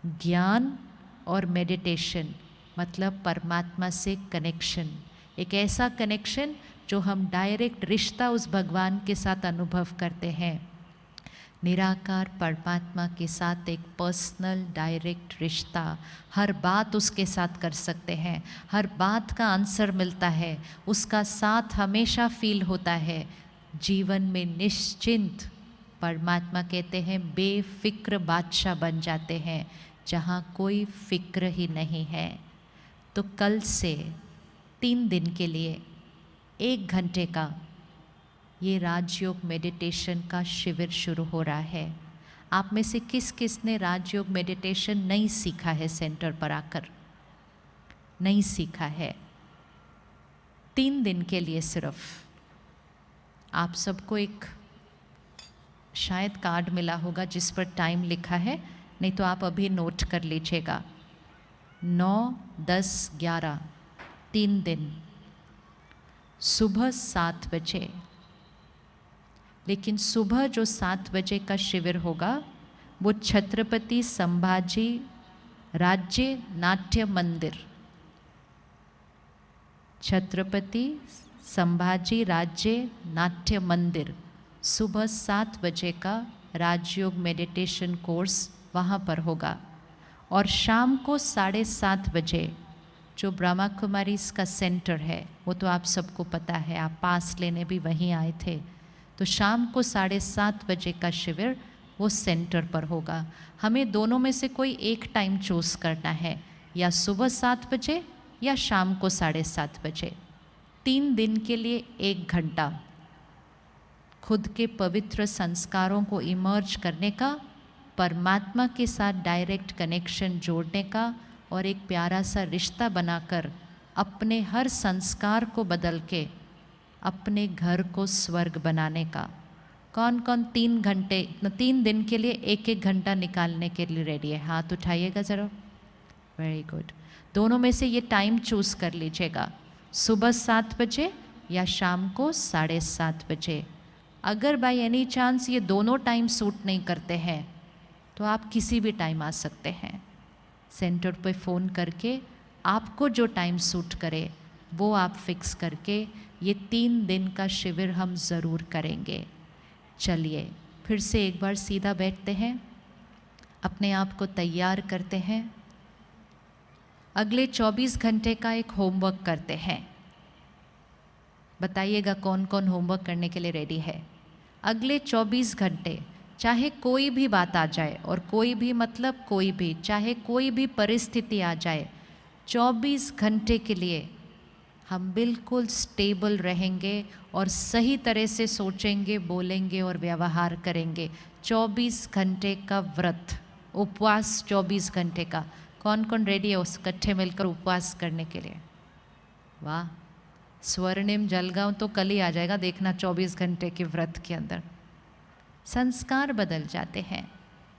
ज्ञान और मेडिटेशन, मतलब परमात्मा से कनेक्शन, एक ऐसा कनेक्शन जो हम डायरेक्ट रिश्ता उस भगवान के साथ अनुभव करते हैं। निराकार परमात्मा के साथ एक पर्सनल डायरेक्ट रिश्ता, हर बात उसके साथ कर सकते हैं, हर बात का आंसर मिलता है, उसका साथ हमेशा फील होता है। जीवन में निश्चिंत, परमात्मा कहते हैं बेफिक्र बादशाह बन जाते हैं, जहाँ कोई फिक्र ही नहीं है। तो कल से 3 दिन के लिए 1 घंटे का ये राजयोग मेडिटेशन का शिविर शुरू हो रहा है। आप में से किस किस ने राजयोग मेडिटेशन नहीं सीखा है? सेंटर पर आकर नहीं सीखा है। 3 दिन के लिए सिर्फ आप सबको एक शायद कार्ड मिला होगा जिस पर टाइम लिखा है, नहीं तो आप अभी नोट कर लीजिएगा। 9, 10, 11 3 दिन सुबह 7 बजे। लेकिन सुबह जो 7 बजे का शिविर होगा वो छत्रपति संभाजी राज्य नाट्य मंदिर, छत्रपति संभाजी राज्य नाट्य मंदिर, सुबह 7 बजे का राजयोग मेडिटेशन कोर्स वहाँ पर होगा। और शाम को 7:30 बजे जो ब्रह्मा कुमारीज़ का सेंटर है, वो तो आप सबको पता है, आप पास लेने भी वहीं आए थे। तो शाम को 7:30 बजे का शिविर वो सेंटर पर होगा। हमें दोनों में से कोई एक टाइम चूज़ करना है, या सुबह 7 बजे या शाम को 7:30 बजे। 3 दिन के लिए 1 घंटा खुद के पवित्र संस्कारों को इमर्ज करने का, परमात्मा के साथ डायरेक्ट कनेक्शन जोड़ने का और एक प्यारा सा रिश्ता बनाकर अपने हर संस्कार को बदल के अपने घर को स्वर्ग बनाने का। कौन कौन 3 दिन के लिए 1-1 घंटा निकालने के लिए रेडी है? हाथ उठाइएगा ज़रा। Very good. दोनों में से ये टाइम चूज़ कर लीजिएगा, सुबह 7 बजे या शाम को 7:30 बजे। अगर बाय एनी चांस ये दोनों टाइम सूट नहीं करते हैं तो आप किसी भी टाइम आ सकते हैं। सेंटर पे फ़ोन करके आपको जो टाइम सूट करे वो आप फिक्स करके ये 3 दिन का शिविर हम ज़रूर करेंगे। चलिए फिर से एक बार सीधा बैठते हैं, अपने आप को तैयार करते हैं। अगले 24 घंटे का एक होमवर्क करते हैं। बताइएगा कौन कौन होमवर्क करने के लिए रेडी है। अगले 24 घंटे चाहे कोई भी बात आ जाए, और कोई भी मतलब कोई भी, चाहे कोई भी परिस्थिति आ जाए, 24 घंटे के लिए हम बिल्कुल स्टेबल रहेंगे और सही तरह से सोचेंगे, बोलेंगे और व्यवहार करेंगे। 24 घंटे का व्रत, उपवास 24 घंटे का। कौन कौन रेडी है उस इकट्ठे मिलकर उपवास करने के लिए? वाह, स्वर्णिम जलगांव तो कल ही आ जाएगा, देखना 24 घंटे के व्रत के अंदर। संस्कार बदल जाते हैं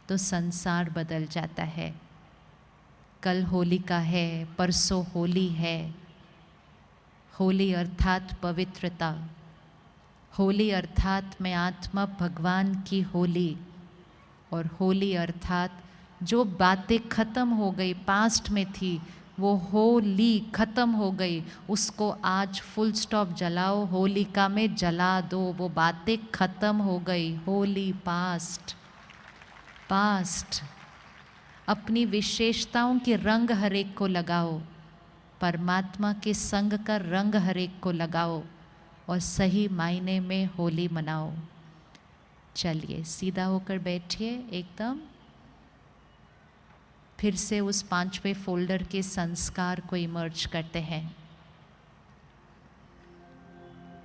तो संसार बदल जाता है। कल होलिका है, परसों होली है। होली अर्थात पवित्रता, होली अर्थात मैं आत्मा भगवान की होली, और होली अर्थात जो बातें ख़त्म हो गई, पास्ट में थी, वो होली ख़त्म हो गई, उसको आज फुल स्टॉप जलाओ, होलिका में जला दो, वो बातें ख़त्म हो गई। Holi past, past. अपनी विशेषताओं के रंग हर एक को लगाओ, परमात्मा के संग का रंग हर एक को लगाओ और सही मायने में होली मनाओ। चलिए सीधा होकर बैठिए एकदम। फिर से उस 5वें फोल्डर के संस्कार को इमर्ज करते हैं।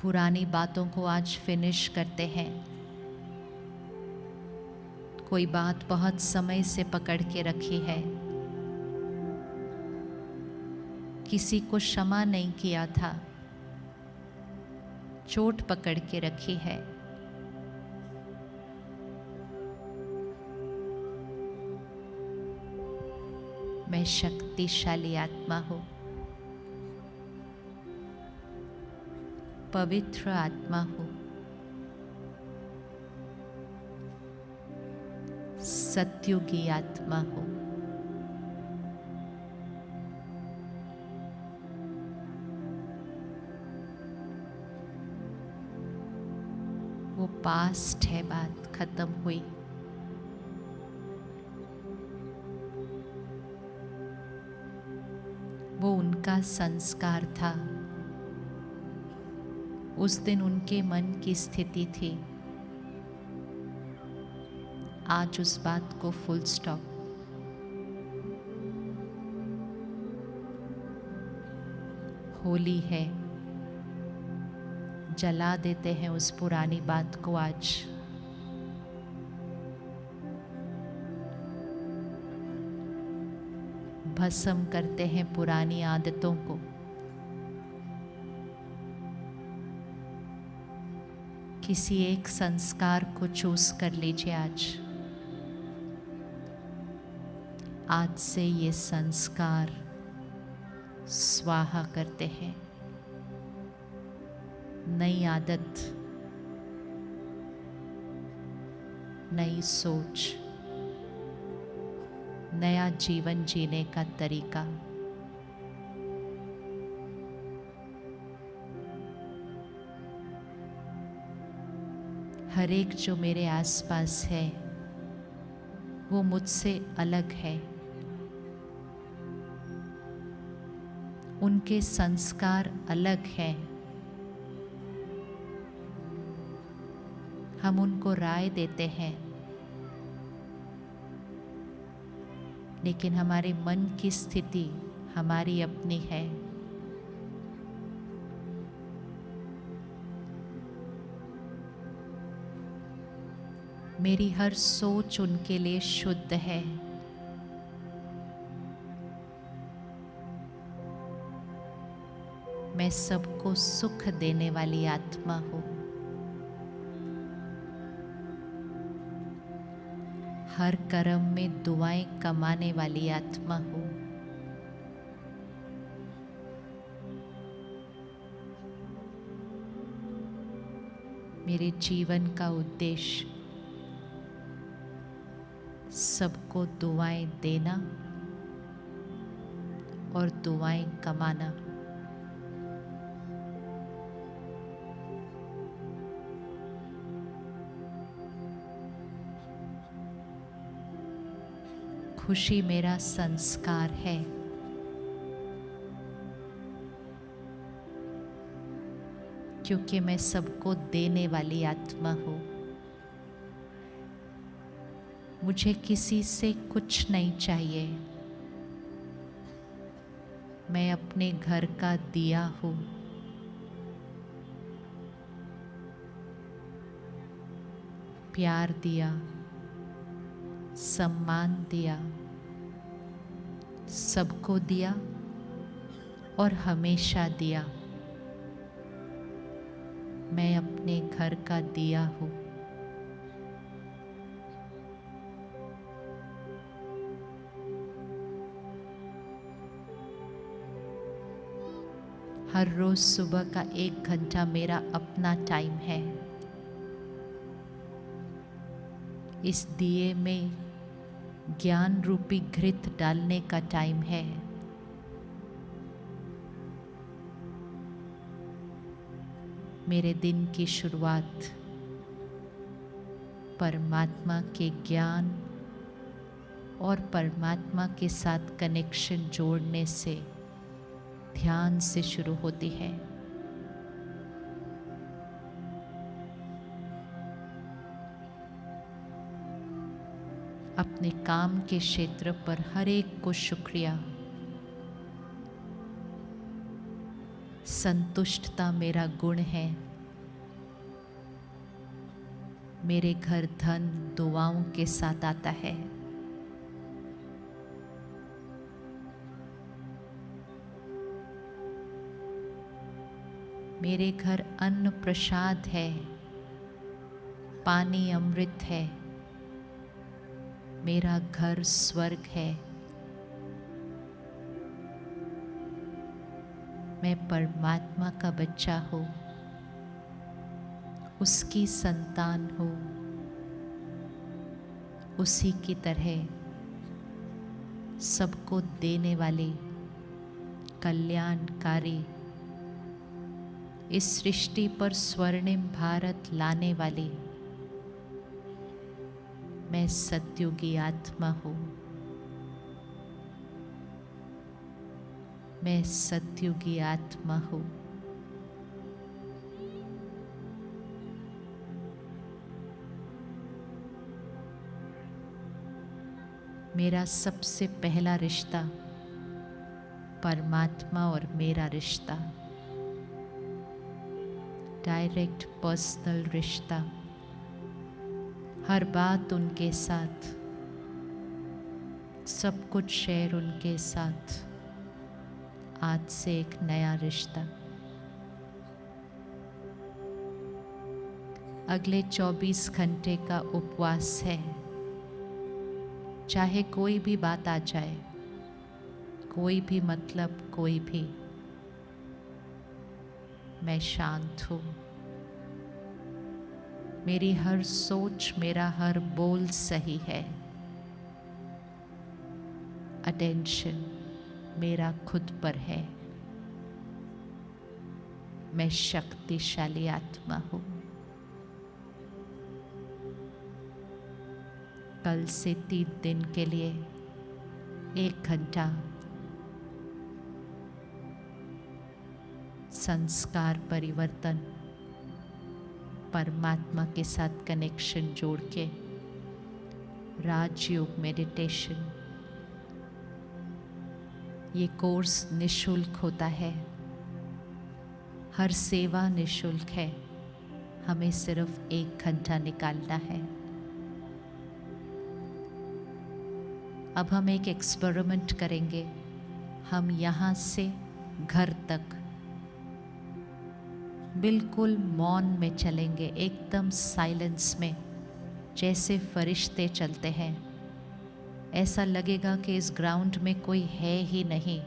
पुरानी बातों को आज फिनिश करते हैं। कोई बात बहुत समय से पकड़ के रखी है, किसी को क्षमा नहीं किया था, चोट पकड़ के रखी है। मैं शक्तिशाली आत्मा हूँ, पवित्र आत्मा हूँ, सत्युगी आत्मा हूँ। वो पास्ट है, बात खत्म हुई। वो उनका संस्कार था, उस दिन उनके मन की स्थिति थी। आज उस बात को फुल स्टॉप। होली है, जला देते हैं उस पुरानी बात को आज। भस्म करते हैं पुरानी आदतों को। किसी एक संस्कार को चूज कर लीजिए आज। आज से ये संस्कार स्वाहा करते हैं। नई आदत, नई सोच, नया जीवन जीने का तरीका। हर एक जो मेरे आसपास है वो मुझसे अलग है। उनके संस्कार अलग हैं। हम उनको राय देते हैं, लेकिन हमारे मन की स्थिति हमारी अपनी है। मेरी हर सोच उनके लिए शुद्ध है। मैं सबको सुख देने वाली आत्मा हूँ। हर कर्म में दुआएं कमाने वाली आत्मा हूँ। मेरे जीवन का उद्देश्य सबको दुआएं देना और दुआएं कमाना। खुशी मेरा संस्कार है। क्योंकि मैं सबको देने वाली आत्मा हूँ। मुझे किसी से कुछ नहीं चाहिए। मैं अपने घर का दिया हूँ। प्यार दिया, सम्मान दिया, सबको दिया और हमेशा दिया। मैं अपने घर का दिया हूँ। हर रोज सुबह का 1 घंटा मेरा अपना टाइम है। इस दिए में ज्ञान रूपी घृत डालने का टाइम है। मेरे दिन की शुरुआत परमात्मा के ज्ञान और परमात्मा के साथ कनेक्शन जोड़ने से, ध्यान से शुरू होती है। अपने काम के क्षेत्र पर हर एक को शुक्रिया। संतुष्टता मेरा गुण है। मेरे घर धन दुआओं के साथ आता है। मेरे घर अन्न प्रसाद है, पानी अमृत है। मेरा घर स्वर्ग है। मैं परमात्मा का बच्चा हूँ, उसकी संतान हूँ। उसी की तरह सबको देने वाली, कल्याणकारी, इस सृष्टि पर स्वर्णिम भारत लाने वाली मैं सतयुगी आत्मा हूँ। मैं सतयुगी आत्मा हूँ। मेरा सबसे पहला रिश्ता परमात्मा और मेरा रिश्ता, डायरेक्ट पर्सनल रिश्ता। हर बात उनके साथ, सब कुछ शेयर उनके साथ। आज से एक नया रिश्ता। अगले 24 घंटे का उपवास है। चाहे कोई भी बात आ जाए, कोई भी मतलब, कोई भी, मैं शांत हूँ। मेरी हर सोच, मेरा हर बोल सही है। अटेंशन मेरा खुद पर है। मैं शक्तिशाली आत्मा हूँ। कल से 3 दिन के लिए 1 घंटा संस्कार परिवर्तन, परमात्मा के साथ कनेक्शन जोड़ के राजयोग मेडिटेशन। ये कोर्स निशुल्क होता है। हर सेवा निशुल्क है। हमें सिर्फ 1 घंटा निकालना है। अब हम एक एक्सपेरिमेंट करेंगे। हम यहाँ से घर तक बिल्कुल मौन में चलेंगे, एकदम साइलेंस में, जैसे फरिश्ते चलते हैं। ऐसा लगेगा कि इस ग्राउंड में कोई है ही नहीं।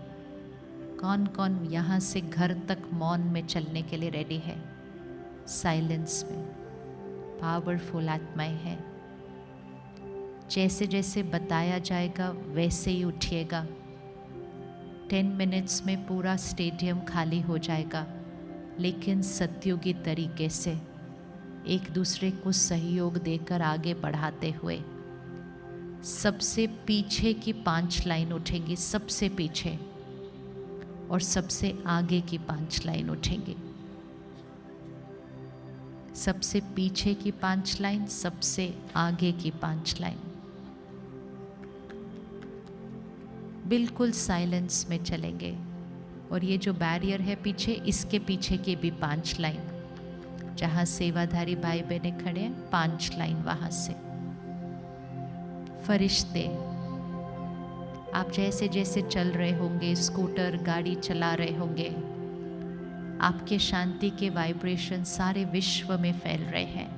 कौन कौन यहाँ से घर तक मौन में चलने के लिए रेडी है? साइलेंस में। पावरफुल आत्माएं हैं। जैसे जैसे बताया जाएगा वैसे ही उठिएगा। 10 मिनट्स में पूरा स्टेडियम खाली हो जाएगा, लेकिन सत्युगी तरीके से एक दूसरे को सहयोग देकर आगे बढ़ाते हुए। सबसे पीछे की 5 लाइन उठेंगी, सबसे पीछे, और सबसे आगे की 5 लाइन उठेंगी। सबसे पीछे की 5 लाइन, सबसे आगे की 5 लाइन। बिल्कुल साइलेंस में चलेंगे। और ये जो बैरियर है पीछे, इसके पीछे की भी 5 लाइन, जहाँ सेवाधारी भाई बहने खड़े हैं, 5 लाइन वहाँ से। फरिश्ते, आप जैसे जैसे चल रहे होंगे, स्कूटर गाड़ी चला रहे होंगे, आपके शांति के वाइब्रेशन सारे विश्व में फैल रहे हैं।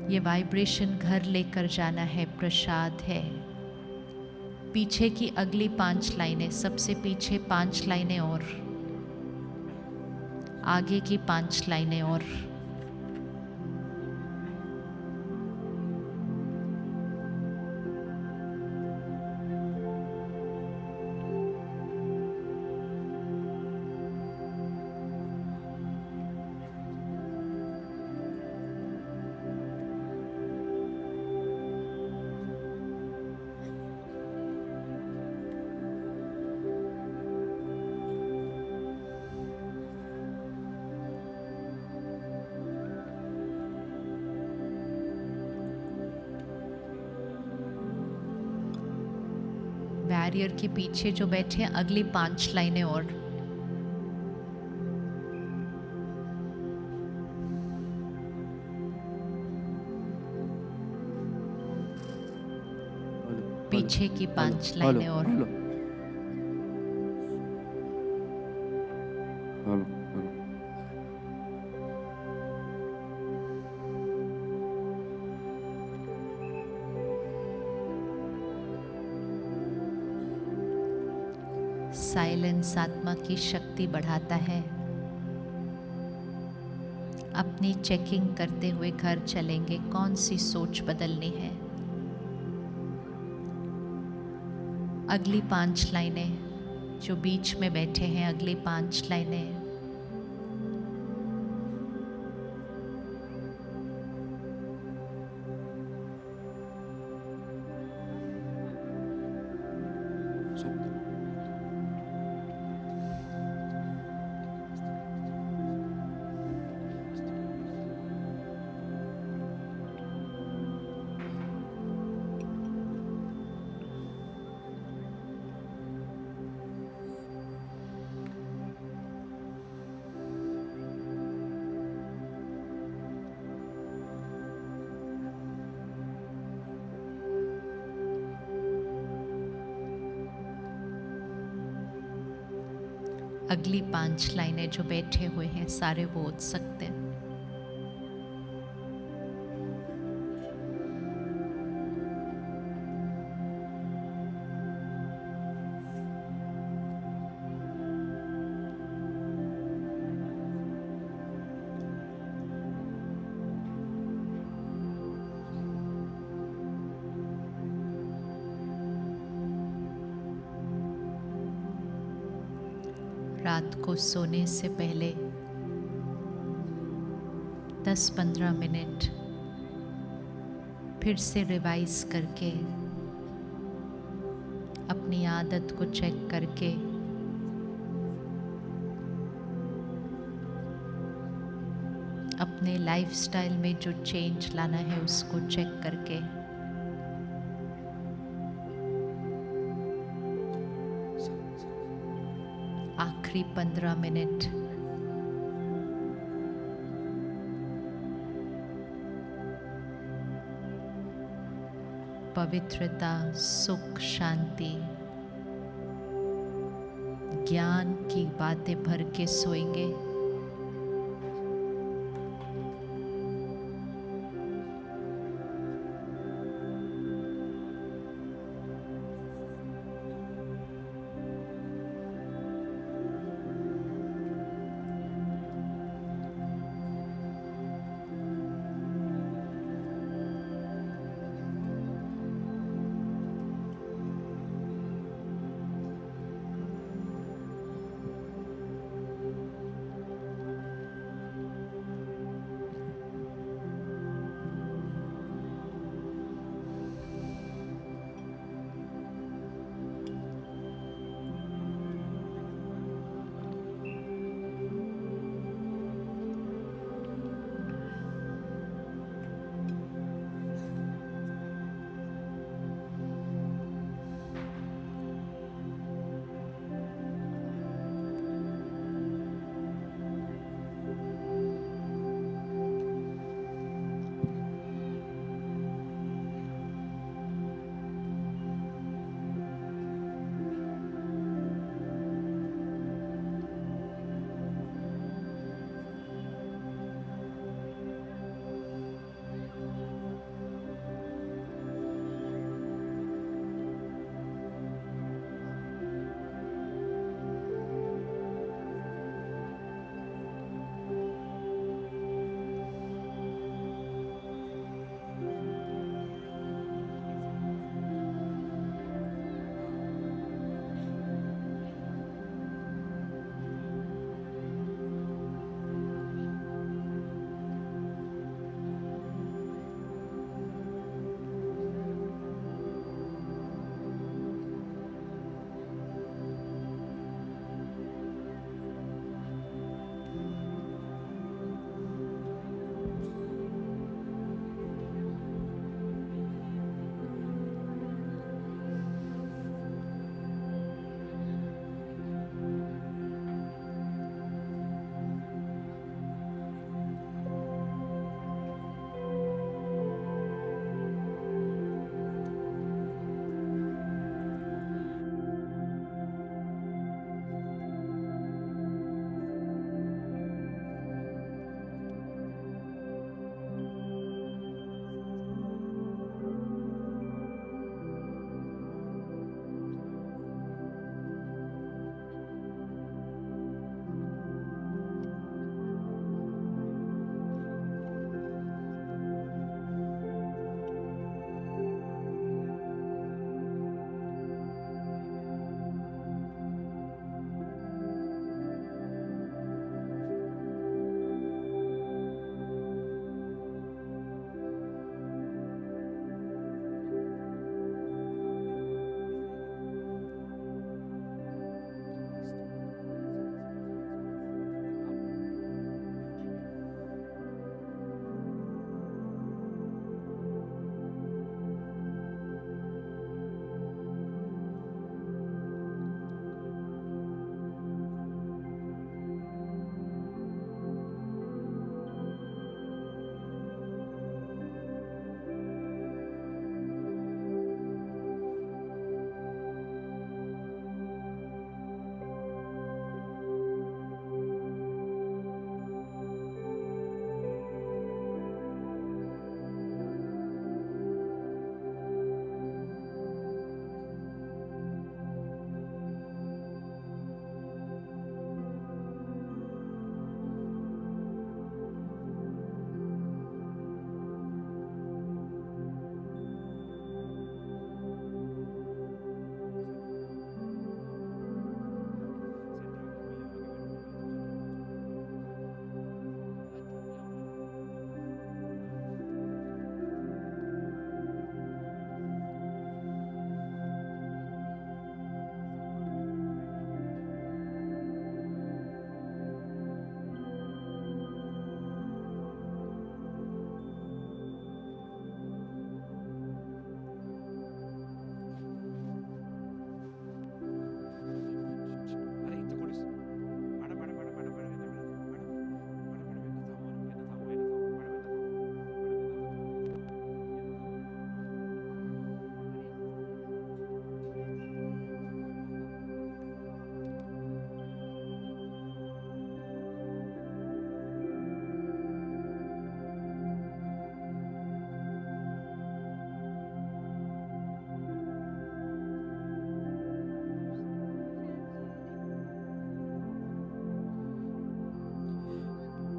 ये वाइब्रेशन घर लेकर जाना है, प्रसाद है। पीछे की अगली 5 लाइनें, सबसे पीछे 5 लाइनें और आगे की 5 लाइनें और। बैरियर के पीछे जो बैठे हैं, अगली 5 लाइनें और। पीछे की 5 लाइनें और। साइलेंस आत्मा की शक्ति बढ़ाता है। अपनी चेकिंग करते हुए घर चलेंगे, कौन सी सोच बदलनी है। अगली 5 लाइनें, जो बीच में बैठे हैं, अगली 5 लाइनें। अगली 5 लाइनें जो बैठे हुए हैं सारे वो उठ सकते हैं। रात को सोने से पहले 10-15 मिनट फिर से रिवाइज करके, अपनी आदत को चेक करके, अपने लाइफस्टाइल में जो चेंज लाना है उसको चेक करके, आखिरी 15 मिनट पवित्रता, सुख, शांति, ज्ञान की बातें भर के सोएंगे।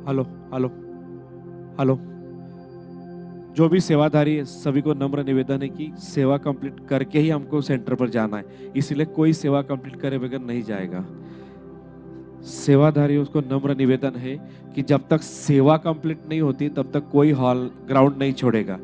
Hello hello hello. जो भी सेवाधारी है सभी को नम्र निवेदन है कि सेवा कंप्लीट करके ही हमको सेंटर पर जाना है, इसलिए कोई सेवा कंप्लीट करे बगैर नहीं जाएगा। सेवाधारी उसको नम्र निवेदन है कि जब तक सेवा कंप्लीट नहीं होती तब तक कोई हॉल ग्राउंड नहीं छोड़ेगा।